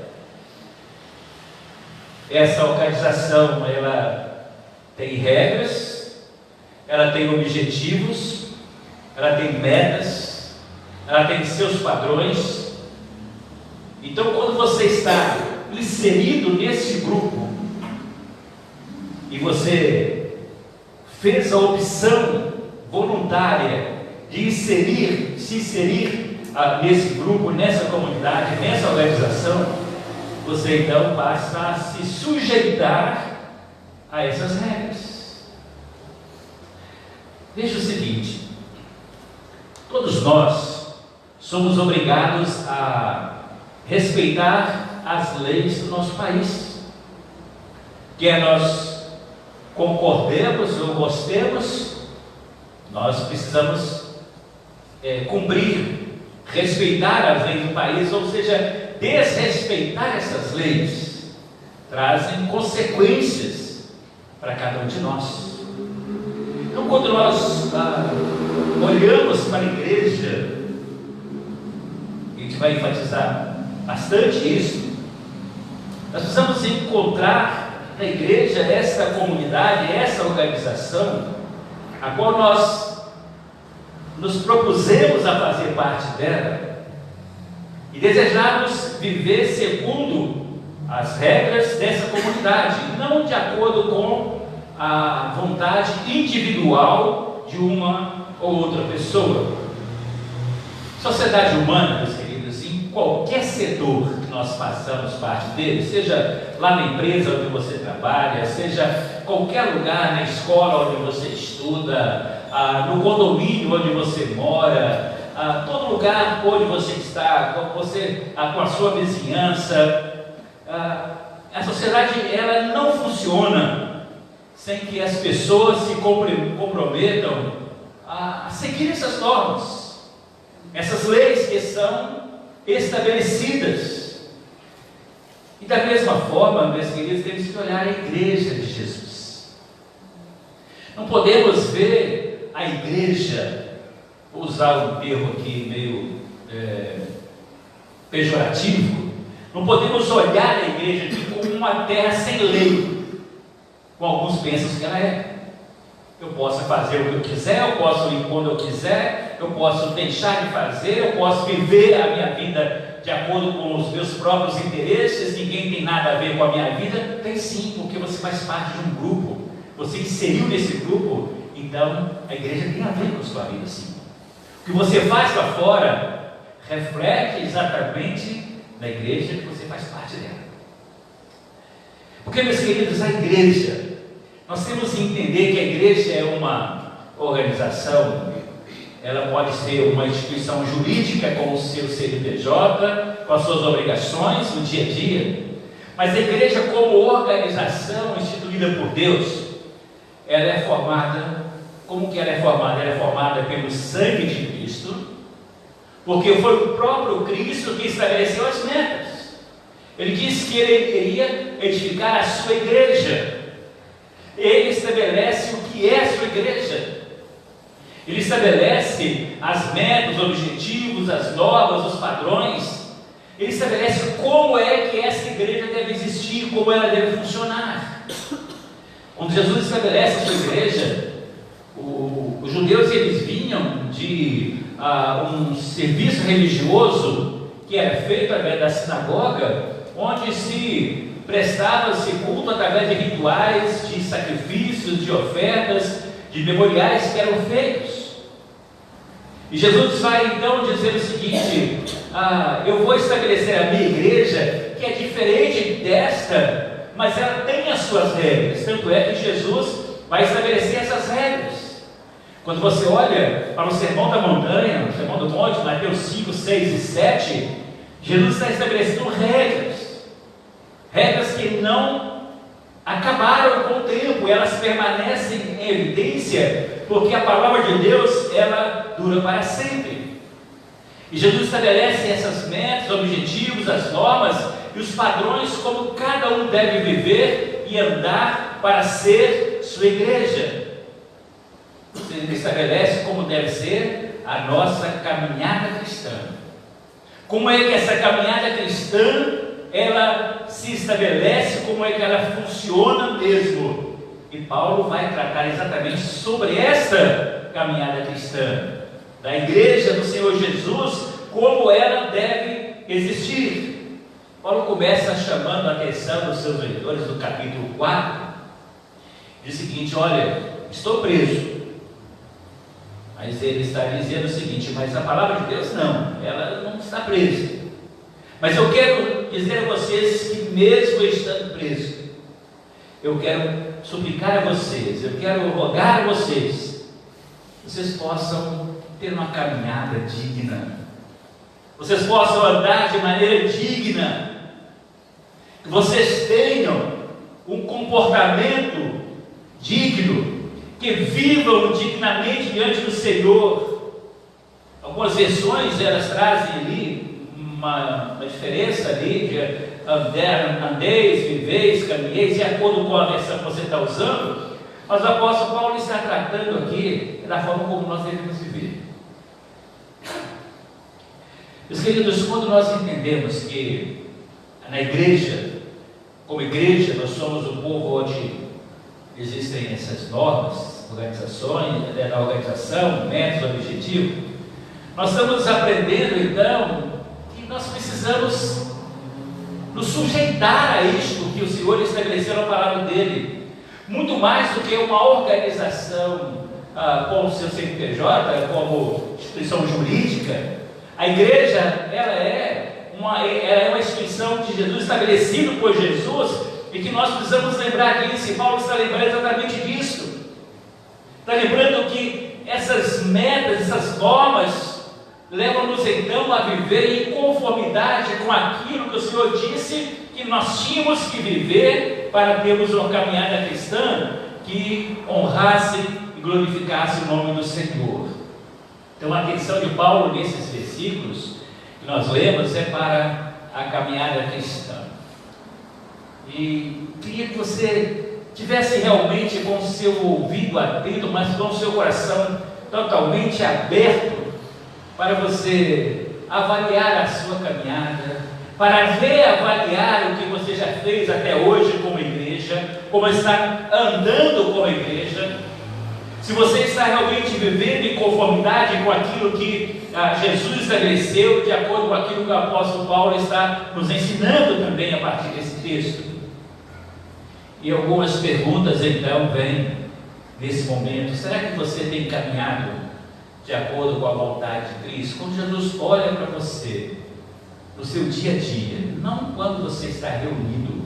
Essa organização ela tem regras, ela tem objetivos, ela tem metas, ela tem seus padrões. Então, quando você está inserido nesse grupo e você fez a opção voluntária de se inserir nesse grupo, nessa comunidade, nessa organização, você então passa a se sujeitar a essas regras. Veja o seguinte: todos nós somos obrigados a respeitar as leis do nosso país, quer nós concordemos ou gostemos, nós precisamos cumprir, respeitar as leis do país, ou seja, desrespeitar essas leis trazem consequências para cada um de nós. Então, quando nós olhamos para a igreja, a gente vai enfatizar bastante isso, nós precisamos encontrar na igreja essa comunidade, essa organização, a qual nós nos propusemos a fazer parte dela e desejamos viver segundo as regras dessa comunidade, não de acordo com a vontade individual de uma ou outra pessoa. Sociedade humana, meus queridos, em qualquer setor que nós façamos parte dele, seja lá na empresa onde você trabalha, seja qualquer lugar, na escola onde você estuda, no condomínio onde você mora, todo lugar onde você está, com a sua vizinhança, a sociedade ela não funciona sem que as pessoas se comprometam a seguir essas normas, essas leis que são estabelecidas. E da mesma forma, meus queridos, temos que olhar a igreja de Jesus. Não podemos ver a igreja, vou usar um termo aqui meio pejorativo, não podemos olhar a igreja aqui como uma terra sem lei, como alguns pensam que ela é. Eu posso fazer o que eu quiser, eu posso ir quando eu quiser, eu posso deixar de fazer, eu posso viver a minha vida de acordo com os meus próprios interesses, ninguém tem nada a ver com a minha vida. Tem sim, porque você faz parte de um grupo, você inseriu nesse grupo, então a igreja tem a ver com a sua vida sim. O que você faz lá fora reflete exatamente na igreja que você faz parte dela. Porque, meus queridos, a igreja, nós temos que entender que a igreja é uma organização, ela pode ser uma instituição jurídica com o seu CNPJ, com as suas obrigações no dia a dia, mas a igreja como organização instituída por Deus, ela é formada, como que ela é formada? Ela é formada pelo sangue de Cristo, porque foi o próprio Cristo que estabeleceu as metas. Ele disse que ele iria edificar a sua igreja. Ele estabelece o que é a sua igreja. Ele estabelece as metas, os objetivos, as normas, os padrões. Ele estabelece como é que essa igreja deve existir, como ela deve funcionar. Quando Jesus estabelece a sua igreja, os judeus eles vinham de um serviço religioso que era feito através da sinagoga, onde se prestava-se culto através de rituais, de sacrifícios, de ofertas, de memoriais que eram feitos. E Jesus vai então dizer o seguinte: eu vou estabelecer a minha igreja, que é diferente desta, mas ela tem as suas regras. Tanto é que Jesus vai estabelecer essas regras. Quando você olha para o Sermão da Montanha, o Sermão do Monte, Mateus 5, 6 e 7, Jesus está estabelecendo regras que não acabaram com o tempo, elas permanecem em evidência, porque a palavra de Deus, ela dura para sempre. E Jesus estabelece essas metas, objetivos, as normas e os padrões como cada um deve viver e andar para ser sua igreja. Ele estabelece como deve ser a nossa caminhada cristã. Como é que essa caminhada cristã ela se estabelece, como é que ela funciona mesmo. E Paulo vai tratar exatamente sobre esta caminhada cristã, da igreja do Senhor Jesus, como ela deve existir. Paulo começa chamando a atenção dos seus leitores no capítulo 4, diz o seguinte: olha, estou preso. Mas ele está dizendo o seguinte: mas a palavra de Deus não, ela não está presa. Mas eu quero dizer a vocês que mesmo estando preso, eu quero suplicar a vocês, eu quero rogar a vocês, vocês possam ter uma caminhada digna, vocês possam andar de maneira digna, que vocês tenham um comportamento digno, que vivam dignamente diante do Senhor. Algumas versões elas trazem ali uma diferença ali de andeis, viveis, caminheis, de acordo com a versão que você está usando, mas o apóstolo Paulo está tratando aqui da forma como nós devemos viver. Meus queridos, quando nós entendemos que na igreja, como igreja, nós somos o povo onde existem essas normas, organizações, na organização, métodos, objetivos, nós estamos aprendendo então que nós precisamos nos sujeitar a isto que o Senhor estabeleceu na palavra dele. muito mais do que uma organização como seu CNPJ, como instituição jurídica. A igreja, ela é uma instituição de Jesus, estabelecido por Jesus, e que nós precisamos lembrar disso. E Paulo está lembrando exatamente disso. Está lembrando que essas metas, essas normas, levam-nos então a viver em conformidade com aquilo que o Senhor disse que nós tínhamos que viver para termos uma caminhada cristã que honrasse e glorificasse o nome do Senhor. Então a atenção de Paulo nesses versículos que nós lemos é para a caminhada cristã. E queria que você tivesse realmente com o seu ouvido atento, mas com o seu coração totalmente aberto para você avaliar a sua caminhada, para reavaliar o que você já fez até hoje como igreja, como está andando como igreja, se você está realmente vivendo em conformidade com aquilo que Jesus estabeleceu, de acordo com aquilo que o apóstolo Paulo está nos ensinando também a partir desse texto. E algumas perguntas então vêm nesse momento. Será que você tem caminhado de acordo com a vontade de Cristo? Quando Jesus olha para você no seu dia a dia, não quando você está reunido,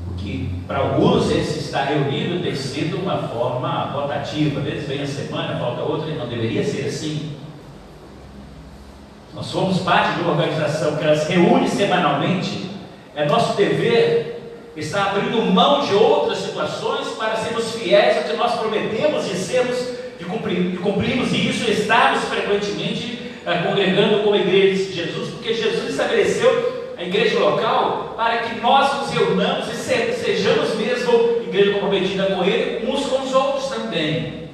porque para alguns esse estar reunido tem sido uma forma rotativa, às vezes vem a semana, falta outra, e não deveria ser assim. Nós somos parte de uma organização que ela se reúne semanalmente. É nosso dever estar abrindo mão de outras situações para sermos fiéis ao que nós prometemos de sermos, de cumprirmos isso, estarmos frequentemente congregando como igreja de Jesus, porque Jesus estabeleceu a igreja local para que nós nos reunamos e sejamos mesmo igreja comprometida com Ele, uns com os outros também.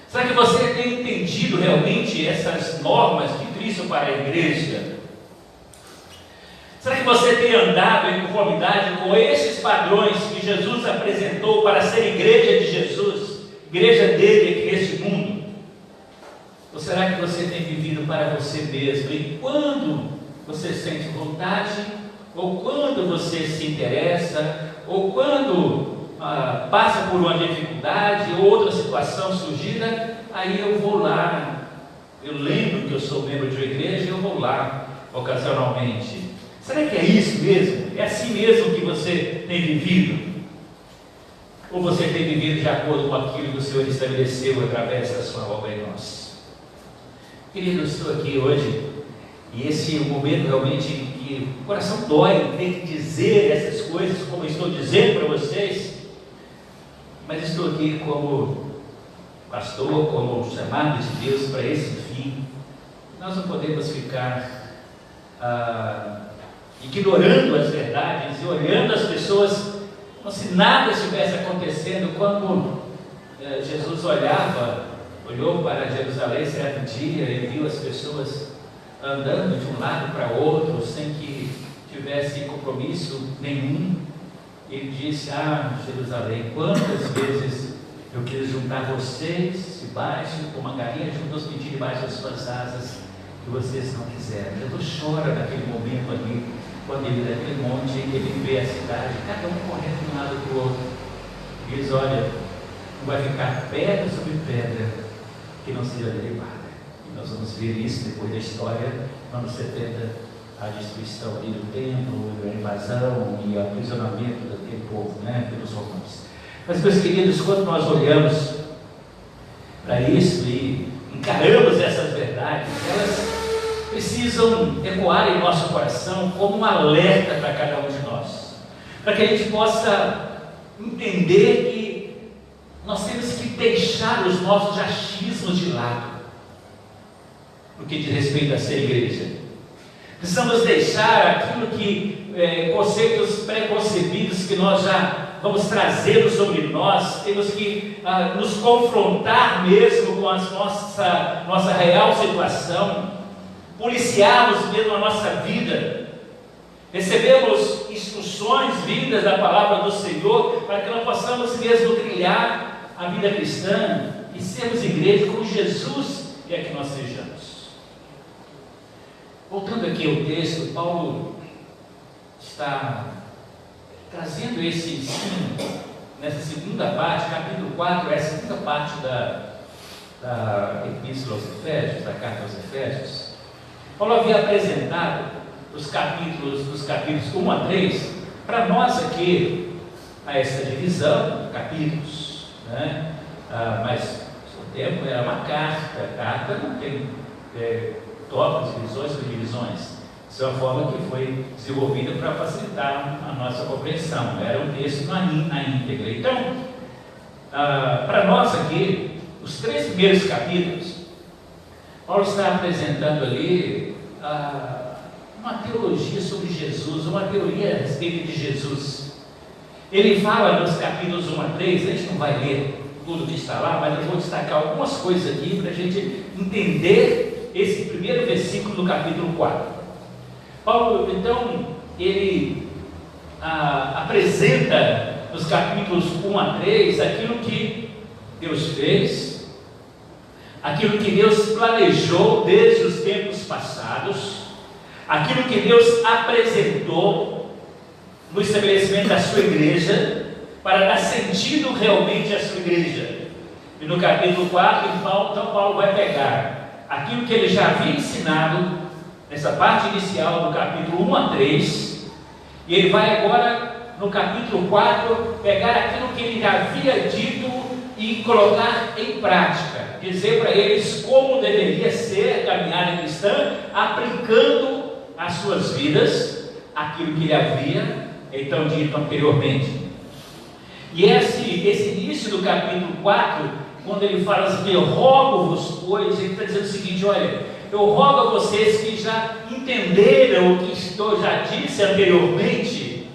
Será que você tem entendido realmente essas normas de Cristo para a igreja? Será que você tem andado em conformidade com esses padrões que Jesus apresentou para ser igreja de Jesus, igreja dele aqui neste mundo? Ou será que você tem vivido para você mesmo? E quando você sente vontade, ou quando você se interessa, ou quando passa por uma dificuldade, ou outra situação surgida, aí eu vou lá. Eu lembro que eu sou membro de uma igreja e eu vou lá ocasionalmente. Será que é isso mesmo? É assim mesmo que você tem vivido? Ou você tem vivido de acordo com aquilo que o Senhor estabeleceu através da sua obra em nós? Querido, eu estou aqui hoje, e esse é o momento realmente em que o coração dói em ter que dizer essas coisas, como eu estou dizendo para vocês, mas estou aqui como pastor, como chamado de Deus para esse fim. Nós não podemos ficar ignorando as verdades e olhando as pessoas como se nada estivesse acontecendo. Quando Jesus olhou para Jerusalém certo dia e viu as pessoas andando de um lado para outro sem que tivesse compromisso nenhum, ele disse: Jerusalém, quantas vezes eu quis juntar vocês debaixo, como uma galinha junta os pintinhos debaixo das suas asas, que vocês não quiseram. Jesus chora naquele momento ali, quando ele naquele monte, ele vê a cidade, cada um correndo de um lado para o outro, e diz: olha, não vai ficar pedra sobre pedra que não seja derribada. E nós vamos ver isso depois da história, anos 70, a destruição ali do templo, a invasão e o aprisionamento daquele povo, pelos romanos. Mas, meus queridos, quando nós olhamos para isso e encaramos essas verdades, elas precisam ecoar em nosso coração como um alerta para cada um de nós, para que a gente possa entender que nós temos que deixar os nossos achismos de lado no que diz respeito a ser igreja. Precisamos deixar aquilo que conceitos preconcebidos que nós já vamos trazendo sobre nós. Temos que nos confrontar mesmo com a nossa real situação, policiarmos mesmo a nossa vida. Recebemos instruções vindas da palavra do Senhor para que nós possamos mesmo trilhar a vida cristã e sermos igreja como Jesus quer que nós sejamos. Voltando aqui ao texto, Paulo está trazendo esse ensino nessa segunda parte, capítulo 4, é a segunda parte da Epístola aos Efésios, da carta aos Efésios. Paulo havia apresentado dos capítulos 1 a 3, para nós aqui, a essa divisão de capítulos, né? Mas o tempo era uma carta, a carta não tem tópicos, divisões, subdivisões. Isso é uma forma que foi desenvolvida para facilitar a nossa compreensão. Era um texto na íntegra. Então, para nós aqui, os 3 primeiros capítulos, Paulo está apresentando ali uma teologia sobre Jesus, uma teoria a respeito de Jesus. Ele fala nos capítulos 1 a 3, a gente não vai ler tudo que está lá, mas eu vou destacar algumas coisas aqui para a gente entender esse primeiro versículo do capítulo 4. Paulo, então, ele apresenta nos capítulos 1 a 3 aquilo que Deus fez, aquilo que Deus planejou desde os tempos passados, aquilo que Deus apresentou no estabelecimento da sua igreja, para dar sentido realmente à sua igreja. E no capítulo 4, então Paulo vai pegar aquilo que ele já havia ensinado nessa parte inicial do capítulo 1 a 3, e ele vai agora no capítulo 4 pegar aquilo que ele já havia dito e colocar em prática, dizer para eles como deveria ser a caminhada cristã, aplicando às suas vidas aquilo que ele havia então dito anteriormente. E esse início do capítulo 4, quando ele fala assim, eu rogo-vos, pois, ele está dizendo o seguinte: olha, eu rogo a vocês que já entenderam o que eu já disse anteriormente,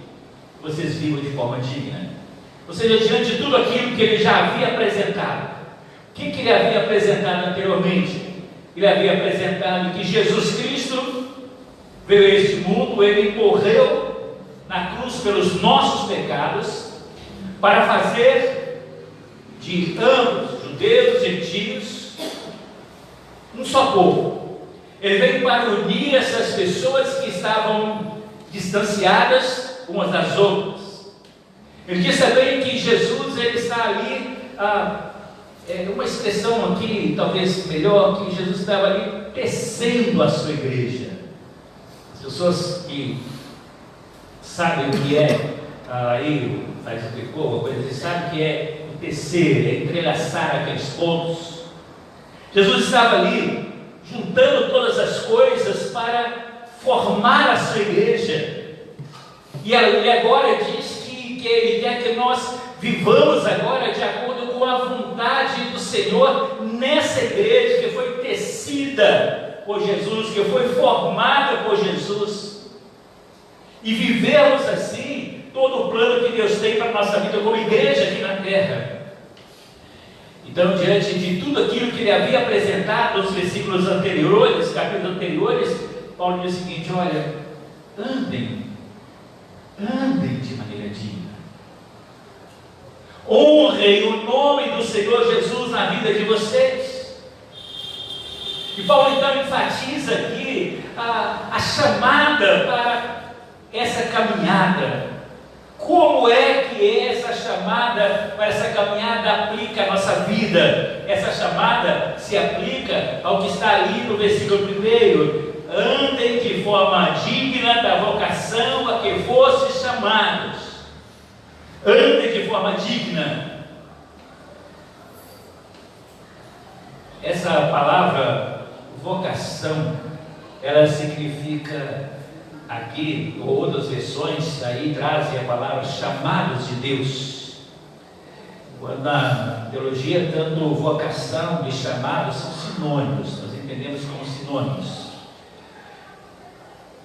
vocês vivam de forma digna. Ou seja, diante de tudo aquilo que ele já havia apresentado. O que ele havia apresentado anteriormente? Ele havia apresentado que Jesus Cristo veio a este mundo, ele morreu na cruz pelos nossos pecados, para fazer de ambos, judeus e gentios, um só povo. Ele veio para unir essas pessoas que estavam distanciadas umas das outras. Ele diz também que Jesus, ele está ali, uma expressão aqui, talvez melhor, que Jesus estava ali tecendo a sua igreja. As pessoas que sabem o que é, aí faz o tricô, uma coisa assim, sabe o que é o tecer, é entrelaçar aqueles pontos. Jesus estava ali, juntando todas as coisas para formar a sua igreja. E agora diz que ele quer que nós vivamos agora de acordo com a vontade do Senhor nessa igreja que foi tecida por Jesus, que foi formada por Jesus, e vivemos assim todo o plano que Deus tem para a nossa vida como igreja aqui na terra. Então, diante de tudo aquilo que ele havia apresentado nos versículos anteriores, capítulos anteriores, Paulo diz o seguinte: olha, andem de maneira digna, honrem o nome do Senhor Jesus na vida de vocês. E Paulo então enfatiza aqui a chamada para essa caminhada. Como é que essa chamada para essa caminhada aplica a nossa vida? Essa chamada se aplica ao que está ali no versículo 1: andem de forma digna da vocação a que fostes chamados. Andem de forma digna. Essa palavra vocação, ela significa, aqui, ou outras versões aí trazem a palavra chamados de Deus. Na teologia, tanto vocação e chamado são sinônimos, nós entendemos como sinônimos.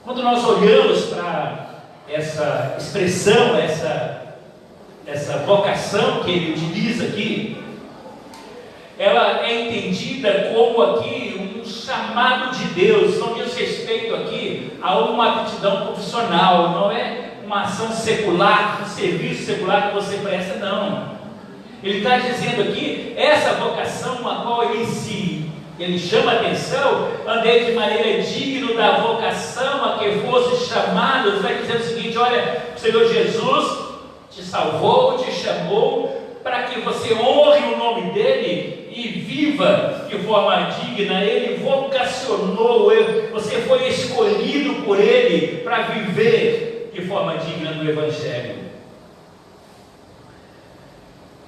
Quando nós olhamos para essa expressão, essa vocação que ele utiliza aqui, ela é entendida como aqui um chamado de Deus. Não diz respeito aqui a uma aptidão profissional, não é uma ação secular, um serviço secular que você presta, não. Ele está dizendo aqui, essa vocação a qual ele chama atenção, andei de maneira digna da vocação a que fosse chamado. Ele vai dizer o seguinte: olha, o Senhor Jesus te salvou, te chamou para que você honre o nome dele e viva de forma digna. Ele vocacionou, você foi escolhido por ele para viver de forma digna no Evangelho.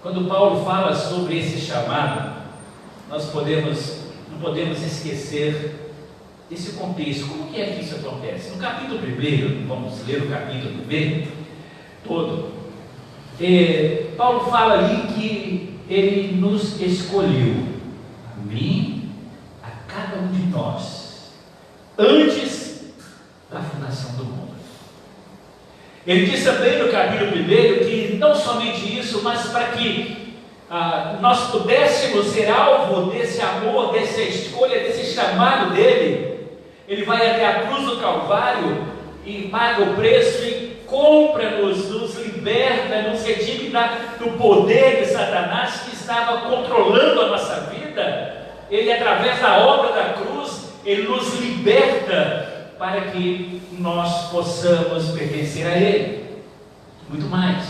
Quando Paulo fala sobre esse chamado, nós não podemos esquecer desse contexto. Como que é que isso acontece? No capítulo 1, vamos ler o capítulo 1 todo. Paulo fala ali que ele nos escolheu, a mim, a cada um de nós, antes da fundação do mundo. Ele diz também no capítulo 1 que não somente isso, mas para que nós pudéssemos ser alvo desse amor, dessa escolha, desse chamado dele. Ele vai até a cruz do Calvário e paga o preço e compra-nos, nos liberta, nos redime do poder de Satanás que estava controlando a nossa vida. Ele, através da obra da cruz, ele nos liberta para que nós possamos pertencer a ele. Muito mais.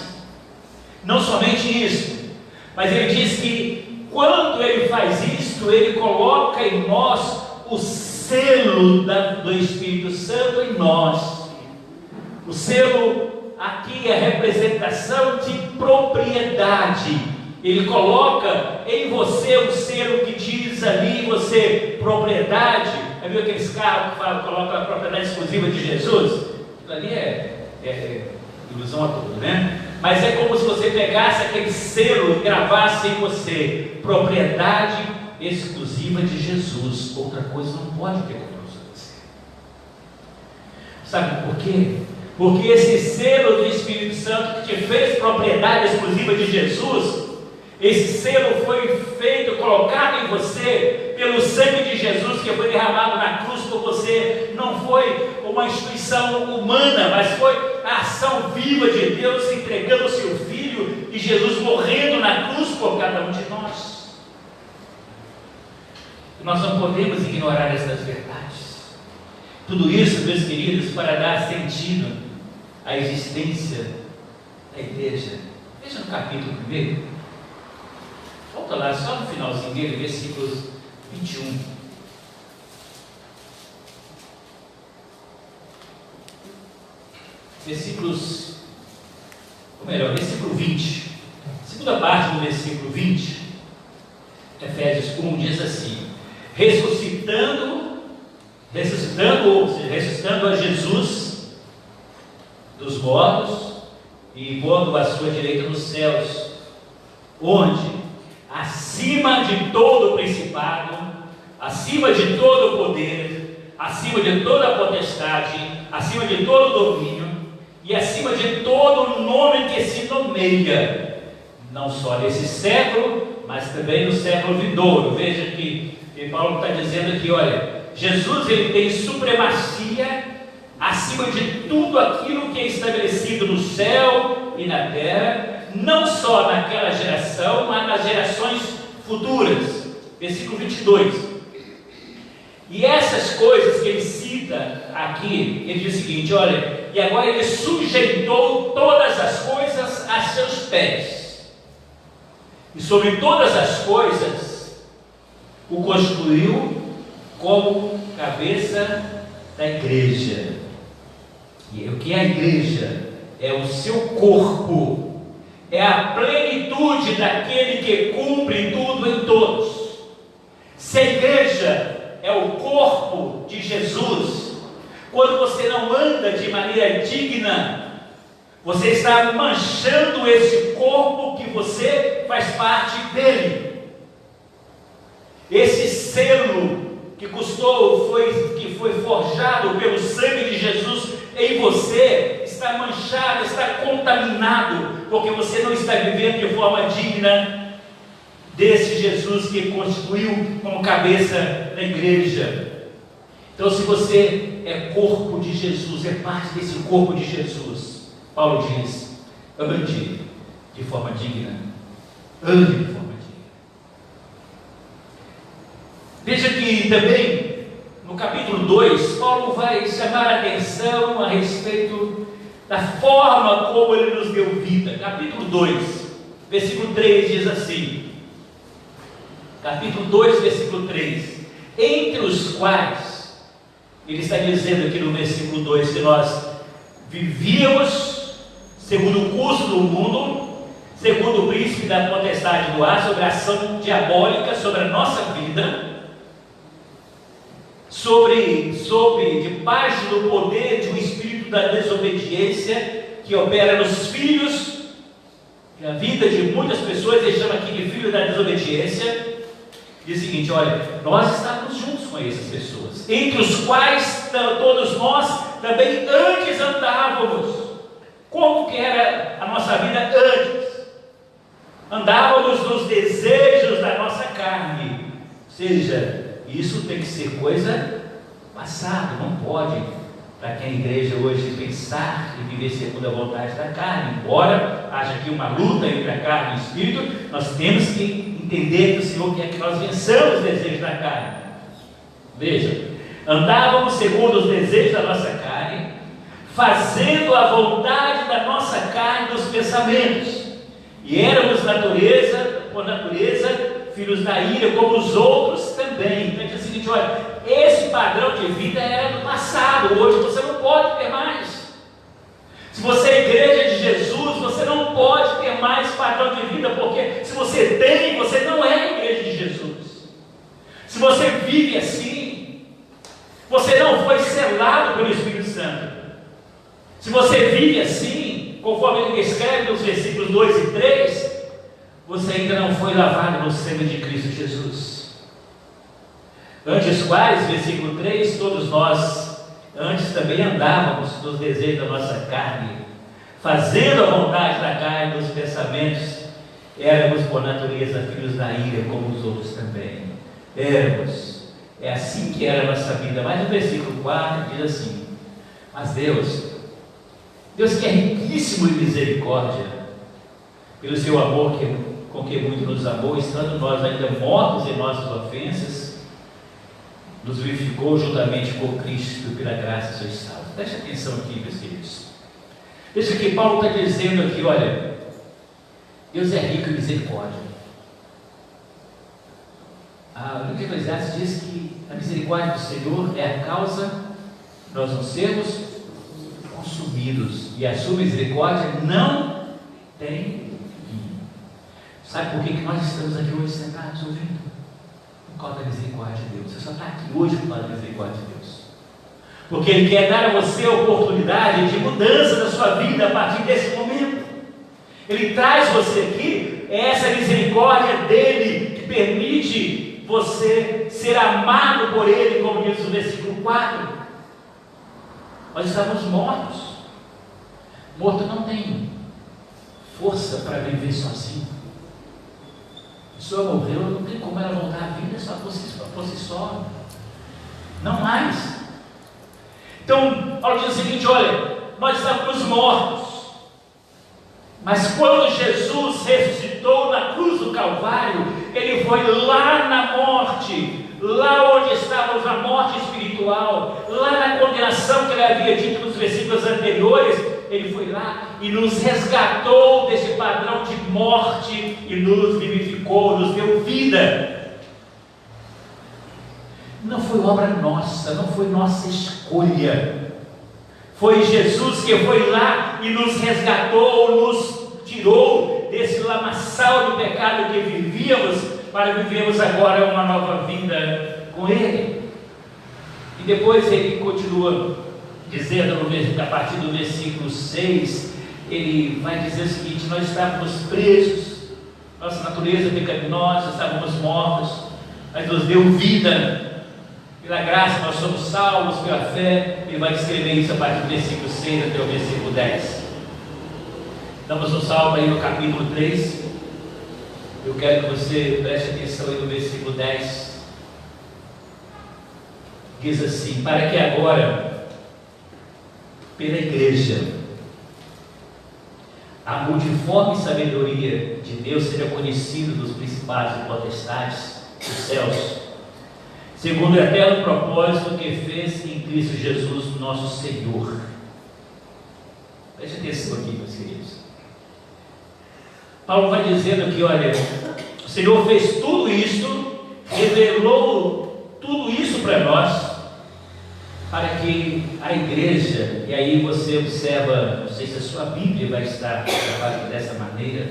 Não somente isso, mas ele diz que quando ele faz isto, ele coloca em nós o selo do Espírito Santo em nós. O selo aqui é a representação de propriedade. Ele coloca em você o selo que diz ali, você, propriedade. Já viu aqueles carros que colocam a propriedade exclusiva de Jesus? Aquilo ali é ilusão a toda, né? Mas é como se você pegasse aquele selo e gravasse em você, propriedade exclusiva de Jesus. Outra coisa não pode ter controle sobre você. Sabe por quê? Porque esse selo do Espírito Santo que te fez propriedade exclusiva de Jesus, esse selo foi feito, colocado em você pelo sangue de Jesus que foi derramado na cruz por você. Não foi uma instituição humana, mas foi a ação viva de Deus entregando o seu Filho e Jesus morrendo na cruz por cada um de nós. Nós não podemos ignorar essas verdades. Tudo isso, meus queridos, para dar sentido à existência da igreja. Veja no capítulo 1. Volta lá, só no finalzinho dele, versículos 21. Versículo 20. Segunda parte do versículo 20, Efésios 1 diz assim: ressuscitando a Jesus dos mortos e pondo a sua direita nos céus, onde acima de todo principado, acima de todo poder, acima de toda potestade, acima de todo domínio e acima de todo nome que se nomeia, não só nesse século, mas também no século vindouro. Veja que Paulo está dizendo aqui, olha, Jesus ele tem supremacia acima de tudo aquilo que é estabelecido no céu e na terra, não só naquela geração, mas nas gerações futuras. Versículo 22. E essas coisas que ele cita aqui, ele diz o seguinte, olha, e agora ele sujeitou todas as coisas a seus pés, e sobre todas as coisas o constituiu como cabeça da igreja. E o que é a igreja? É o seu corpo, é a plenitude daquele que cumpre tudo em todos. Se a igreja é o corpo de Jesus, quando você não anda de maneira digna, você está manchando esse corpo que você faz parte dele. Esse selo que que foi forjado pelo sangue de Jesus em você, está manchado, está contaminado, porque você não está vivendo de forma digna desse Jesus que constituiu como cabeça da igreja. Então, se você é corpo de Jesus, é parte desse corpo de Jesus, Paulo diz, ande de forma digna, ande de forma digna. Veja que também, capítulo 2, Paulo vai chamar a atenção a respeito da forma como ele nos deu vida. Capítulo 2, versículo 3 diz assim, capítulo 2, versículo 3, entre os quais, ele está dizendo aqui no versículo 2, que nós vivíamos segundo o curso do mundo, segundo o príncipe da potestade do ar, sobre a ação diabólica sobre a nossa vida, debaixo do poder de um espírito da desobediência que opera nos filhos, que a vida de muitas pessoas ele chama aqui de filho da desobediência. Diz o seguinte: olha, nós estávamos juntos com essas pessoas, entre os quais todos nós também antes andávamos. Como que era a nossa vida antes? Andávamos nos desejos da nossa carne, ou seja, isso tem que ser coisa passada, não pode, para quem é a igreja hoje, pensar e viver segundo a vontade da carne. Embora haja aqui uma luta entre a carne e o espírito, nós temos que entender que o Senhor quer que nós vençamos os desejos da carne. Veja, andávamos segundo os desejos da nossa carne, fazendo a vontade da nossa carne dos pensamentos, e éramos por natureza, filhos da ira, como os outros também. Então diz o seguinte: olha, esse padrão de vida era do passado, hoje você não pode ter mais. Se você é igreja de Jesus, você não pode ter mais padrão de vida, porque se você tem, você não é a igreja de Jesus. Se você vive assim, você não foi selado pelo Espírito Santo. Se você vive assim, conforme ele escreve nos versículos 2 e 3, você ainda não foi lavado no sangue de Cristo Jesus. Antes quais, versículo 3, todos nós antes também andávamos nos desejos da nossa carne, fazendo a vontade da carne, dos pensamentos, éramos por natureza filhos da ira, como os outros também. Éramos, é assim que era a nossa vida. Mas no versículo 4 diz assim: mas Deus que é riquíssimo em misericórdia, pelo seu amor com que muito nos amou, estando nós ainda mortos em nossas ofensas, nos vivificou juntamente com Cristo, pela graça sois salvos. Preste atenção aqui, meus queridos. Veja que Paulo está dizendo aqui: olha, Deus é rico em misericórdia. O livro de Eclesiastes diz que a misericórdia do Senhor é a causa de nós não sermos consumidos, e a sua misericórdia não tem fim. Sabe por que nós estamos aqui hoje sentados ouvindo? Por causa da misericórdia de Deus. Você só está aqui hoje por causa da misericórdia de Deus, porque Ele quer dar a você a oportunidade de mudança da sua vida a partir desse momento. Ele traz você aqui, é essa misericórdia dele que permite você ser amado por Ele, como diz o versículo 4. Nós estávamos mortos. Morto não tem força para viver sozinho. A pessoa morreu, não tem como ela voltar à vida só por si só. Não mais. Então, Paulo diz o seguinte: olha, nós estávamos mortos, mas quando Jesus ressuscitou na cruz do Calvário, Ele foi lá na morte, lá onde estávamos na morte espiritual, lá na condenação que Ele havia dito nos versículos anteriores. Ele foi lá e nos resgatou desse padrão de morte e nos vivificou, nos deu vida. Não foi obra nossa, não foi nossa escolha. Foi Jesus que foi lá e nos resgatou, nos tirou desse lamaçal de pecado que vivíamos, para vivermos agora uma nova vida com Ele. E depois ele continua dizendo, a partir do versículo 6, ele vai dizer o seguinte: nós estávamos presos, nossa natureza pecaminosa, estávamos mortos, mas nos deu vida, pela graça nós somos salvos pela fé. Ele vai descrever isso a partir do versículo 6 até o versículo 10. Estamos no Salmo aí no capítulo 3, eu quero que você preste atenção aí no versículo 10, diz assim: para que agora, pela igreja, a multiforme sabedoria de Deus seja conhecida dos principados e potestades dos céus, segundo o eterno propósito que fez em Cristo Jesus, nosso Senhor. Preste atenção aqui, meus queridos. Paulo vai dizendo que, olha, o Senhor fez tudo isso, revelou tudo isso para nós, para que a igreja, e aí você observa, não sei se a sua Bíblia vai estar trabalhando dessa maneira,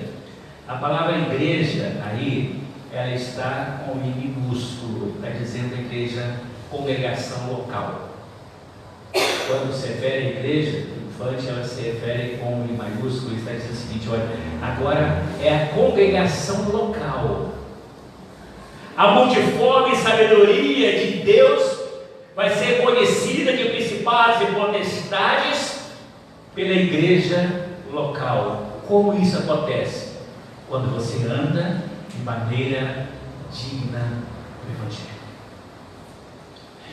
a palavra igreja aí, ela está com I minúsculo, está dizendo a igreja, congregação local. Quando se refere à igreja triunfante, ela se refere com I maiúsculo, está dizendo o seguinte, olha, agora é a congregação local. A multiforme sabedoria de Deus vai ser conhecida de principados e potestades pela igreja local. Como isso acontece? Quando você anda de maneira digna do Evangelho.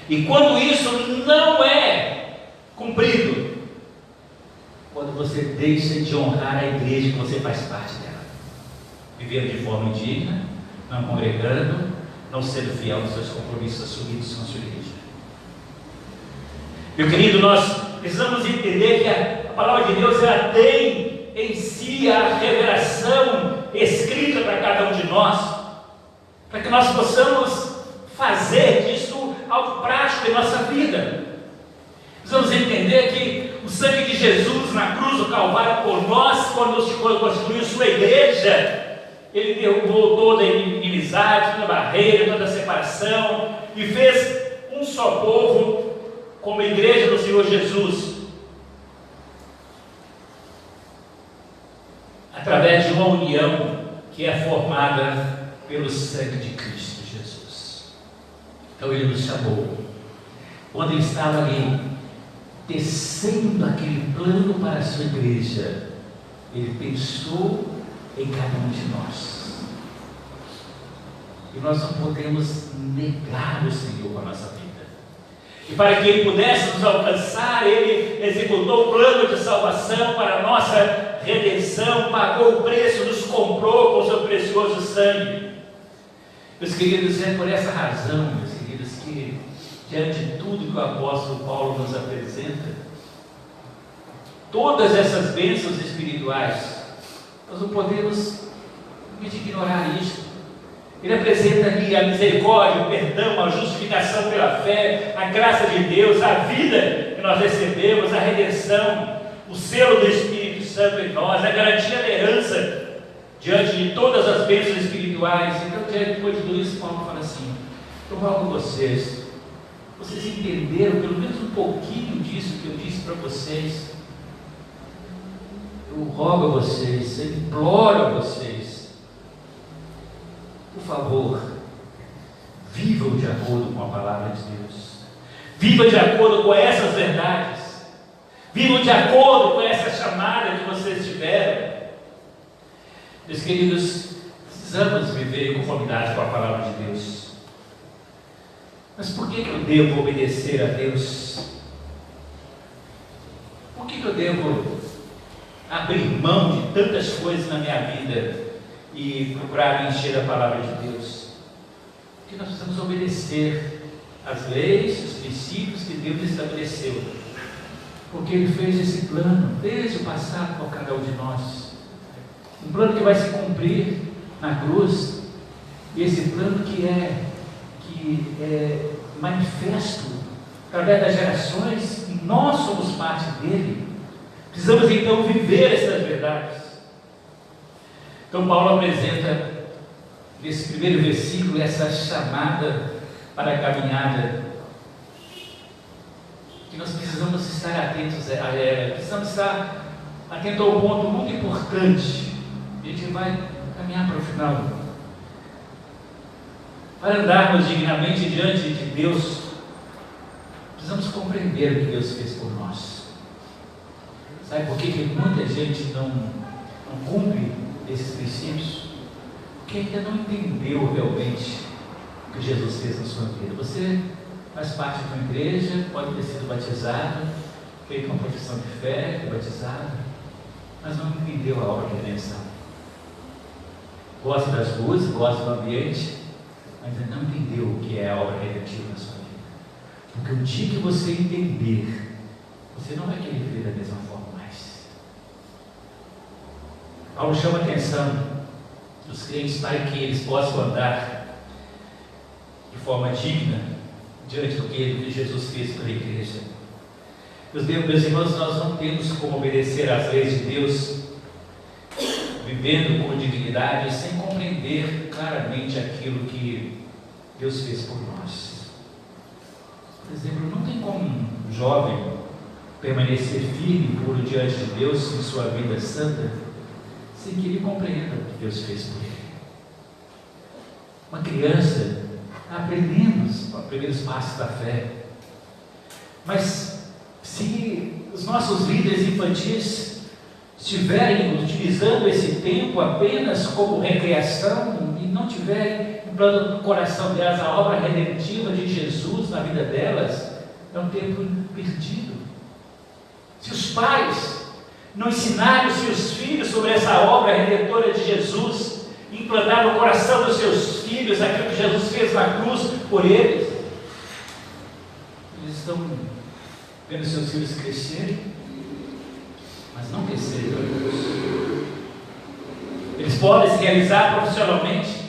E quando isso não é cumprido, quando você deixa de honrar a igreja que você faz parte dela, vivendo de forma indigna, não congregando, não sendo fiel aos seus compromissos assumidos com a sua igreja. Meu querido, nós precisamos entender que a palavra de Deus, ela tem em si a revelação escrita para cada um de nós, para que nós possamos fazer disso algo prático em nossa vida. Precisamos entender que o sangue de Jesus na cruz do Calvário por nós, quando construiu sua igreja, ele derrubou toda a inimizade, toda a barreira, toda a separação, e fez um só povo como a igreja do Senhor Jesus, através de uma união que é formada pelo sangue de Cristo Jesus. Então ele nos chamou, quando ele estava ali tecendo aquele plano para a sua igreja, ele pensou em cada um de nós, e nós não podemos negar o Senhor com a nossa vida. E para que ele pudesse nos alcançar, ele executou o plano de salvação para a nossa redenção, pagou o preço, nos comprou com o seu precioso sangue. Meus queridos, é por essa razão, meus queridos, que diante de tudo que o apóstolo Paulo nos apresenta, todas essas bênçãos espirituais, nós não podemos ignorar isso. Ele apresenta ali a misericórdia, o perdão, a justificação pela fé, a graça de Deus, a vida que nós recebemos, a redenção, o selo do Espírito Santo em nós, a garantia da herança diante de todas as bênçãos espirituais. Então, depois de tudo isso, Paulo fala assim: eu rogo vocês entenderam pelo menos um pouquinho disso que eu disse para vocês. Eu rogo a vocês, eu imploro a vocês, por favor, vivam de acordo com a palavra de Deus, vivam de acordo com essas verdades, vivam de acordo com essa chamada que vocês tiveram. Meus queridos, precisamos viver em conformidade com a palavra de Deus. Mas por que eu devo obedecer a Deus? Por que eu devo abrir mão de tantas coisas na minha vida e procurar encher a palavra de Deus? Porque nós precisamos obedecer às leis, os princípios que Deus estabeleceu, porque Ele fez esse plano desde o passado com cada um de nós, um plano que vai se cumprir na cruz, e esse plano que é manifesto através das gerações, e nós somos parte dele. Precisamos então viver essas verdades. Então Paulo apresenta nesse primeiro versículo essa chamada para a caminhada, que nós precisamos estar atentos a ela, precisamos estar atentos ao ponto muito importante. A gente vai caminhar para o final. Para andarmos dignamente diante de Deus, precisamos compreender o que Deus fez por nós. Sabe por que muita gente não cumpre esses princípios? Porque ainda não entendeu realmente o que Jesus fez na sua vida. Você faz parte de uma igreja, pode ter sido batizado, feito uma profissão de fé, batizado, mas não entendeu a obra de redenção. Gosta das luzes, gosta do ambiente, mas ainda não entendeu o que é a obra redentiva na sua vida. Porque o dia que você entender, você não vai querer viver da mesma forma mais. Paulo chama a atenção dos crentes para que eles possam andar de forma digna diante do que Jesus fez pela igreja. Meus irmãos, nós não temos como obedecer às leis de Deus vivendo com dignidade sem compreender claramente aquilo que Deus fez por nós. Por exemplo, não tem como um jovem permanecer firme e puro diante de Deus em sua vida santa sem que ele compreenda o que Deus fez por ele. Uma criança está aprendendo os primeiros passos da fé, mas se os nossos líderes infantis estiverem utilizando esse tempo apenas como recreação e não tiverem implantando no coração delas a obra redentiva de Jesus na vida delas, é um tempo perdido. Se os pais não ensinarem os seus filhos sobre essa obra redentora de Jesus, implantar no coração dos seus filhos aquilo que Jesus fez na cruz por eles, eles estão vendo seus filhos crescerem, mas não crescerem para Deus. Eles podem se realizar profissionalmente,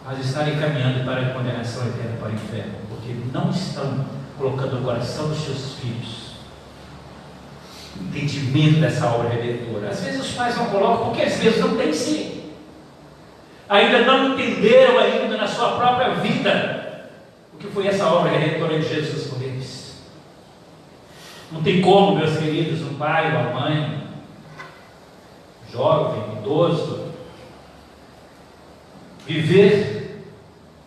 mas estarem caminhando para a condenação eterna, para o inferno, porque não estão colocando no coração dos seus filhos o entendimento dessa obra redentora. Às vezes os pais não colocam, porque às vezes não tem sim. Ainda não entenderam ainda na sua própria vida o que foi essa obra redentora de Jesus por eles. Não tem como, meus queridos, um pai, uma mãe, jovem, idoso, viver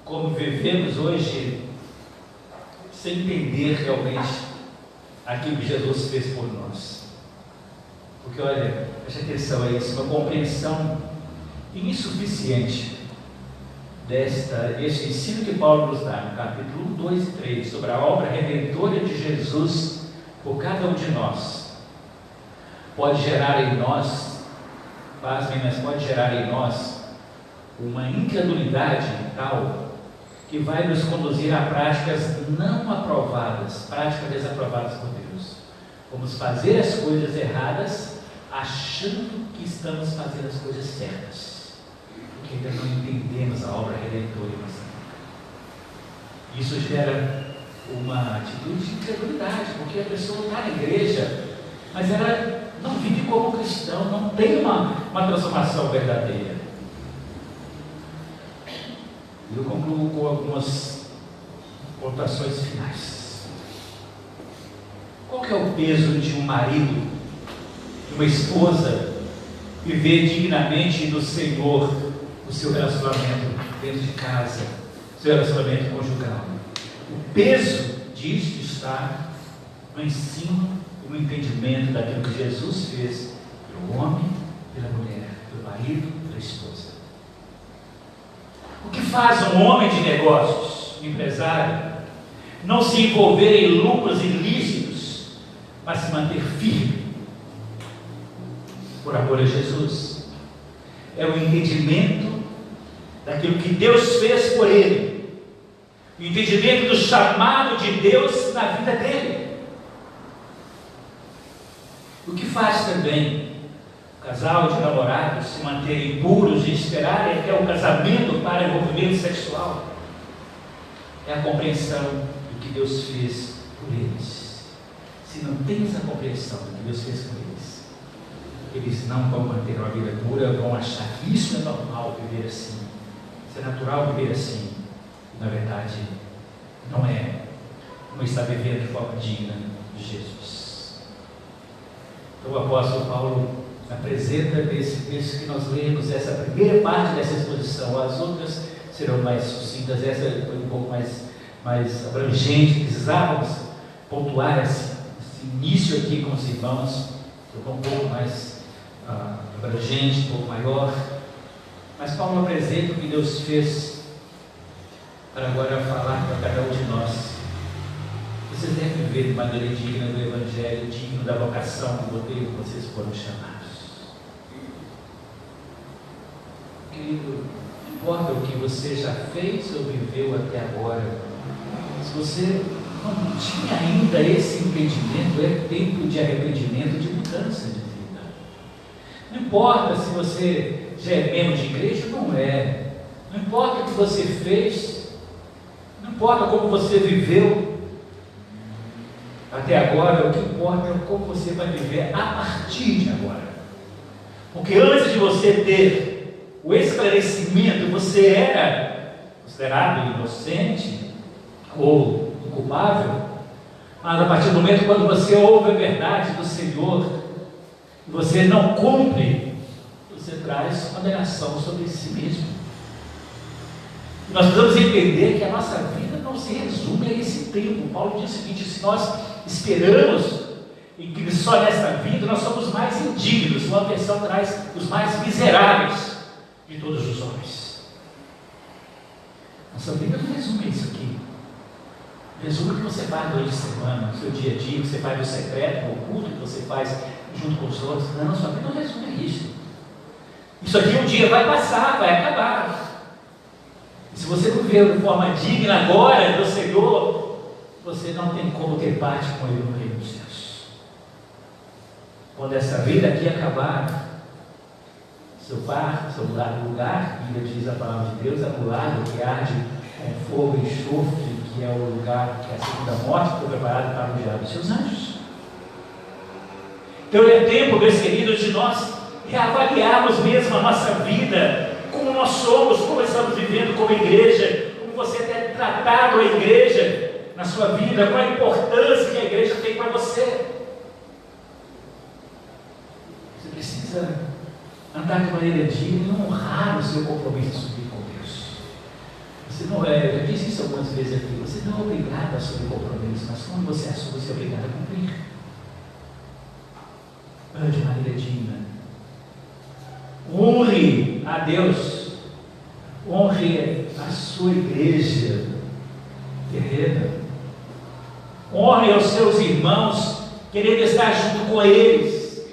como vivemos hoje, sem entender realmente aquilo que Jesus fez por nós. Porque olha, preste atenção a isso, uma compreensão insuficiente deste ensino que Paulo nos dá no capítulo 1, 2 e 3, sobre a obra redentora de Jesus por cada um de nós, pode gerar em nós, pasmem, mas pode gerar em nós uma incredulidade tal que vai nos conduzir a práticas não aprovadas, práticas desaprovadas por Deus. Vamos fazer as coisas erradas achando que estamos fazendo as coisas certas, porque ainda não entendemos a obra redentora em nossa vida. Isso gera uma atitude de incredulidade, porque a pessoa está na igreja, mas ela não vive como cristão, não tem uma transformação verdadeira. Eu concluo com algumas pontuações finais. Qual que é o peso de um marido, de uma esposa, viver dignamente do Senhor o seu relacionamento dentro de casa, o seu relacionamento conjugal? O peso disso está no ensino e no entendimento daquilo que Jesus fez pelo homem, pela mulher, pelo marido, pela esposa. O que faz um homem de negócios, um empresário, não se envolver em lucros ilícitos, mas se manter firme por amor a Jesus? É o entendimento daquilo que Deus fez por ele, o entendimento do chamado de Deus na vida dele. O que faz também casal de namorados se manterem puros e esperarem até o casamento para envolvimento sexual? É a compreensão do que Deus fez por eles. Se não tem essa compreensão do que Deus fez por eles, eles não vão manter uma vida pura, vão achar que isso é normal viver assim, isso é natural viver assim. E, na verdade, não está vivendo de forma digna de Jesus. Então o apóstolo Paulo apresenta desse texto que nós lemos, essa primeira parte dessa exposição. As outras serão mais sucintas, essa foi um pouco mais abrangente. Precisávamos pontuar esse início aqui com os irmãos, foi um pouco mais abrangente, um pouco maior. Mas Paulo apresenta o que Deus fez para agora falar para cada um de nós. Vocês devem viver de maneira digna do Evangelho, digno da vocação do roteiro que vocês foram chamados. Querido, importa o que você já fez ou viveu até agora, se você não tinha ainda esse entendimento, é tempo de arrependimento, de mudança de vida. Não importa se você já é membro de igreja ou não é, não importa o que você fez, não importa como você viveu até agora, o que importa é como você vai viver a partir de agora. Porque antes de você ter o esclarecimento, você era considerado inocente ou inculpável, mas a partir do momento quando você ouve a verdade do Senhor, você não cumpre, você traz condenação sobre si mesmo. Nós precisamos entender que a nossa vida não se resume a esse tempo. Paulo diz o seguinte: se nós esperamos em que só nesta vida nós somos mais indignos, uma versão traz os mais miseráveis de todos os homens. Nossa vida não resume isso aqui. Resume o que você faz durante a semana, no seu dia a dia, o que você faz no secreto, no oculto, o que você faz junto com os outros. Não, sua vida não resume isso. Isso aqui um dia vai passar, vai acabar. E se você não viver de forma digna agora do Senhor, você não tem como ter parte com Ele no reino dos céus. Quando essa vida aqui acabar, seu lugar, a Bíblia diz a palavra de Deus, é um lago que arde com fogo e enxofre, que é o lugar que é a segunda morte, que foi preparado para o diabo dos seus anjos. Então é tempo, meus queridos, de nós reavaliarmos mesmo a nossa vida, como nós somos, como estamos vivendo como igreja, como você tem tratado a igreja na sua vida, qual a importância que a igreja tem para você. Você precisa andar de maneira digna e honrar o seu compromisso de subir com Deus. Você não é, eu já disse isso algumas vezes aqui, você não é obrigado a assumir compromisso, mas quando você assume, você é obrigado a cumprir. Ande de maneira digna. Honre a Deus, honre a sua igreja terrena, honre aos seus irmãos, querendo estar junto com eles,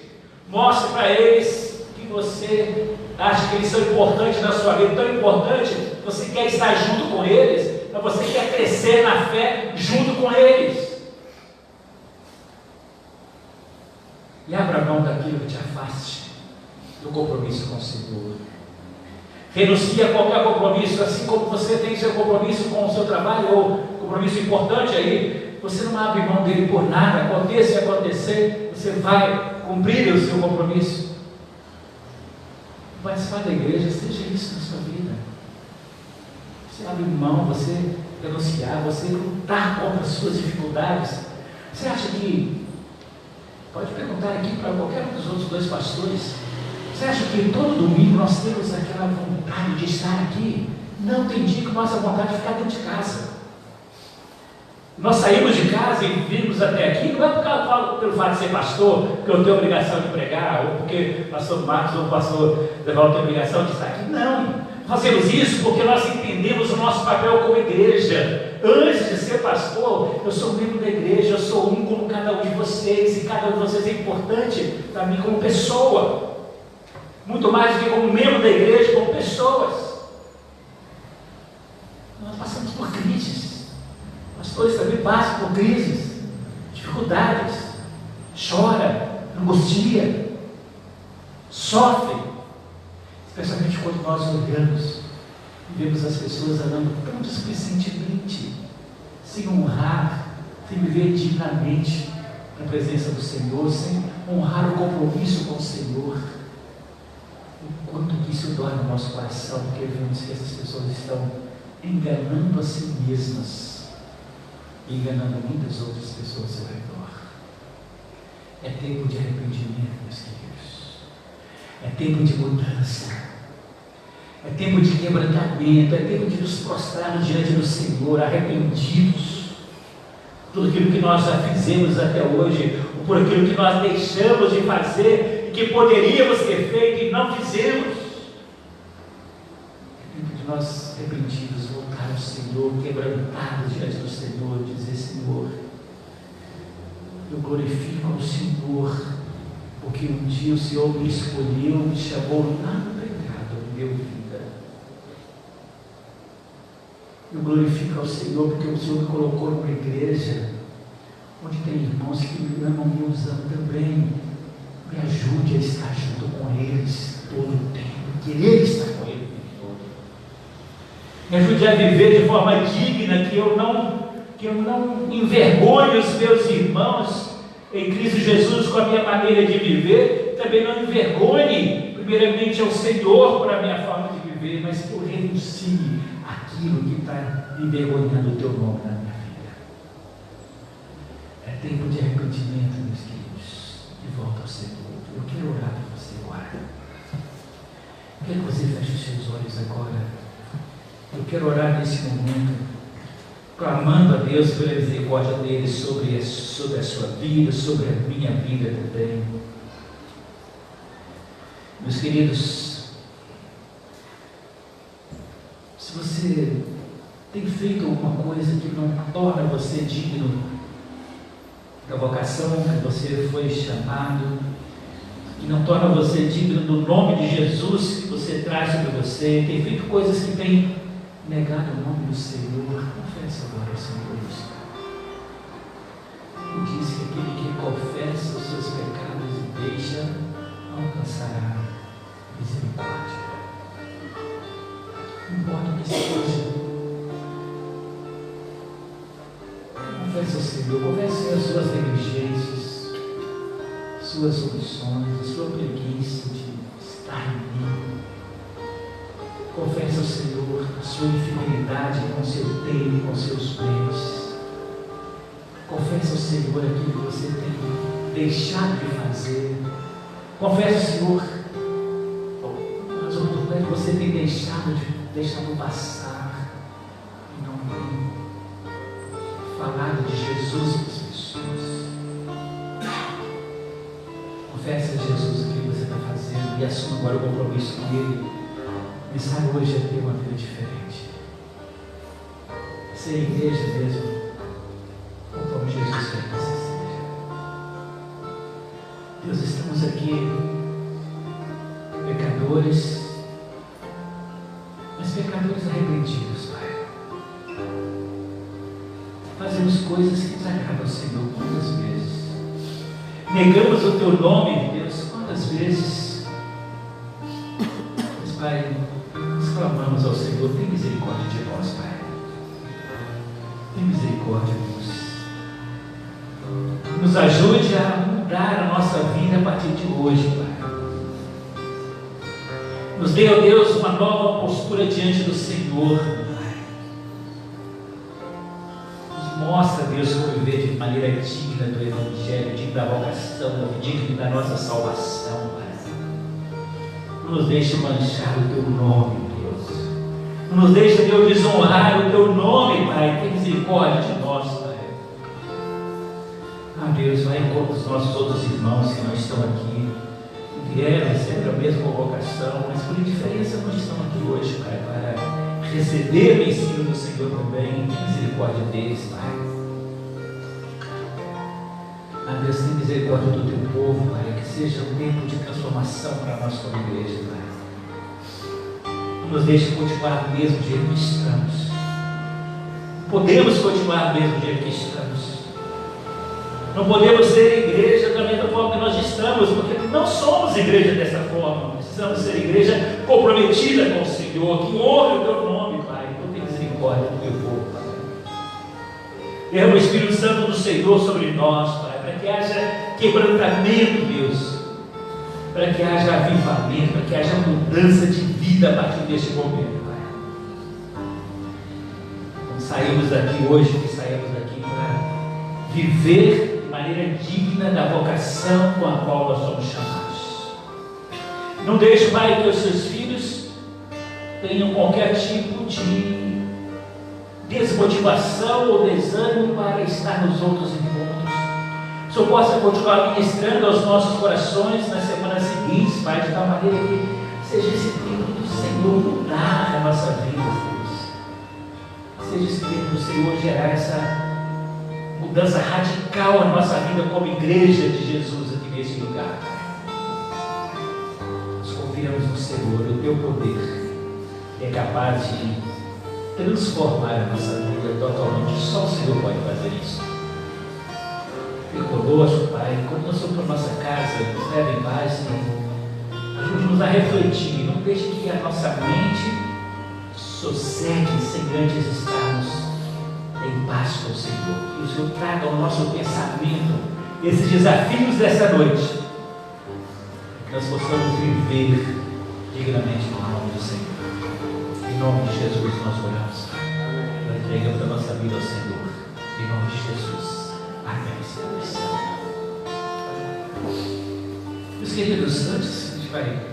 mostre para eles que você acha que eles são importantes na sua vida, tão importante, você quer estar junto com eles, mas você quer crescer na fé junto com eles. E abra mão daquilo que te afaste do compromisso com o Senhor. Renuncia a qualquer compromisso, assim como você tem seu compromisso com o seu trabalho, ou compromisso importante aí, você não abre mão dele por nada, aconteça e acontecer, você vai cumprir o seu compromisso. Participar da igreja, seja isso na sua vida. Você abre mão, você renunciar, você lutar contra as suas dificuldades. Você acha que, pode perguntar aqui para qualquer um dos outros dois pastores, você acha que todo domingo nós temos aquela vontade de estar aqui? Não, tem dia que nossa vontade é ficar dentro de casa. Nós saímos de casa e vimos até aqui, não é porque eu falo pelo fato de ser pastor, que eu tenho a obrigação de pregar, ou porque o pastor Marcos ou o pastor Deval tem a obrigação de estar aqui. Não, fazemos isso porque nós entendemos o nosso papel como igreja. Antes de ser pastor, eu sou membro da igreja, eu sou um como cada um de vocês, e cada um de vocês é importante para mim como pessoa. Muito mais do que como membro da igreja, como pessoas. Nós passamos por crises. Pastores também passam por crises, dificuldades, chora, angustia, sofre, especialmente quando nós olhamos e vemos as pessoas andando tão displicentemente, sem honrar, sem viver dignamente na presença do Senhor, sem honrar o compromisso com o Senhor. O quanto que isso dói no nosso coração, porque vemos que essas pessoas estão enganando a si mesmas e enganando muitas outras pessoas ao seu redor. É tempo de arrependimento, meus queridos. É tempo de mudança. É tempo de quebrantamento. É tempo de nos prostrarmos diante do Senhor, arrependidos. Tudo aquilo que nós já fizemos até hoje, ou por aquilo que nós deixamos de fazer, que poderíamos ter feito e não fizemos. É tempo de nós arrependidos voltar ao Senhor, quebrantados diante do Senhor, dizer: Senhor, eu glorifico ao Senhor, porque um dia o Senhor me escolheu, me chamou lá no pecado, me deu vida. glorificar o Senhor, porque o Senhor me colocou numa igreja onde tem irmãos que me amam e nos amam também. Me ajude a estar junto com eles todo o tempo, querer estar com eles o tempo todo. Me ajude a viver de forma digna, que eu não envergonhe os meus irmãos em Cristo Jesus com a minha maneira de viver. Também não envergonhe primeiramente ao Senhor por a minha forma de viver, mas que eu renuncie aquilo que está envergonhando o teu nome na minha vida. É tempo de arrependimento, meus queridos, de volta ao Senhor. Eu quero orar por você agora. Eu quero que você feche os seus olhos agora. Eu quero orar nesse momento, clamando a Deus pela misericórdia dele sobre a sua vida, sobre a minha vida também. Meus queridos, se você tem feito alguma coisa que não torna você digno da vocação que você foi chamado, que não torna você digno do nome de Jesus que você traz sobre você, tem feito coisas que têm negado o nome do Senhor, confessa agora ao Senhor isso. Ele diz que aquele que confessa os seus pecados e deixa, alcançará misericórdia. Não importa o que seja, confesse ao Senhor, confesse as suas negligências, suas omissões, a sua preguiça de estar em mim. Confesse ao Senhor a sua infidelidade com o seu tempo, com os seus bens. Confesse ao Senhor aquilo que você tem deixado de fazer. Confesse ao Senhor as oportunidades que você tem deixado passar e não tem falado de Jesus para as pessoas. Confesse a Jesus o que você está fazendo e assuma agora o compromisso com Ele. Começar hoje a ter uma vida diferente. Ser igreja mesmo, como Jesus quer que você seja. Deus, estamos aqui, pecadores, mas pecadores arrependidos, Pai. Fazemos coisas que desagradam ao Senhor quantas vezes. Negamos o Teu nome, Deus, quantas vezes. Mas, Pai, clamamos ao Senhor, tem misericórdia de nós, Pai. Tem misericórdia de nós. Nos ajude a mudar a nossa vida a partir de hoje, Pai. Nos dê, ó Deus, uma nova postura diante do Senhor, Pai. Nos mostra, Deus, como viver de maneira digna do Evangelho, digna da vocação, digna da nossa salvação, Pai. Não nos deixe manchar o Teu nome, não nos deixa, Deus, desonrar o Teu nome, Pai. Tem misericórdia de nós, Pai. Ah, Deus, vai encontrar os nossos outros irmãos que não estão aqui. Vieram sempre a mesma vocação, mas por indiferença não estão aqui hoje, Pai, para receber o ensino do Senhor também. Tem misericórdia deles, Pai. Ah, Deus, tem misericórdia do Teu povo, Pai. Que seja um tempo de transformação para nós como igreja, Pai. Nos deixe continuar do mesmo jeito que estamos. Podemos continuar do mesmo jeito que estamos. Não podemos ser igreja da mesma forma que nós estamos, porque não somos igreja dessa forma. Precisamos ser igreja comprometida com o Senhor, que honre o Teu nome, Pai. Então tem misericórdia do Teu povo, Pai. Derrama o Espírito Santo do Senhor sobre nós, Pai, para que haja quebrantamento, Deus. Para que haja avivamento, para que haja mudança de vida a partir deste momento, Pai. Então, saímos daqui hoje, que saímos daqui para viver de maneira digna da vocação com a qual nós somos chamados. Não deixe, Pai, que os seus filhos tenham qualquer tipo de desmotivação ou desânimo para estar nos outros encontros. Que o Senhor possa continuar ministrando aos nossos corações nas semanas seguintes, Pai, de tal maneira que seja esse tempo do Senhor mudar a nossa vida, Deus. Seja esse tempo do Senhor gerar essa mudança radical na nossa vida como igreja de Jesus aqui nesse lugar. Nós confiamos no Senhor, o Teu poder é capaz de transformar a nossa vida totalmente. Só o Senhor pode fazer isso. Fique conosco, Pai, quando nós somos para a nossa casa, nos leve em paz, Senhor. Ajude-nos a refletir, não deixe que a nossa mente sossegue sem antes estarmos em paz com o Senhor. Que o Senhor traga ao nosso pensamento esses desafios dessa noite, que nós possamos viver dignamente no nome do Senhor. Em nome de Jesus nós oramos. Nós entregamos a nossa vida ao Senhor. Em nome de Jesus. Amém, Senhor. Meus queridos, antes a gente vai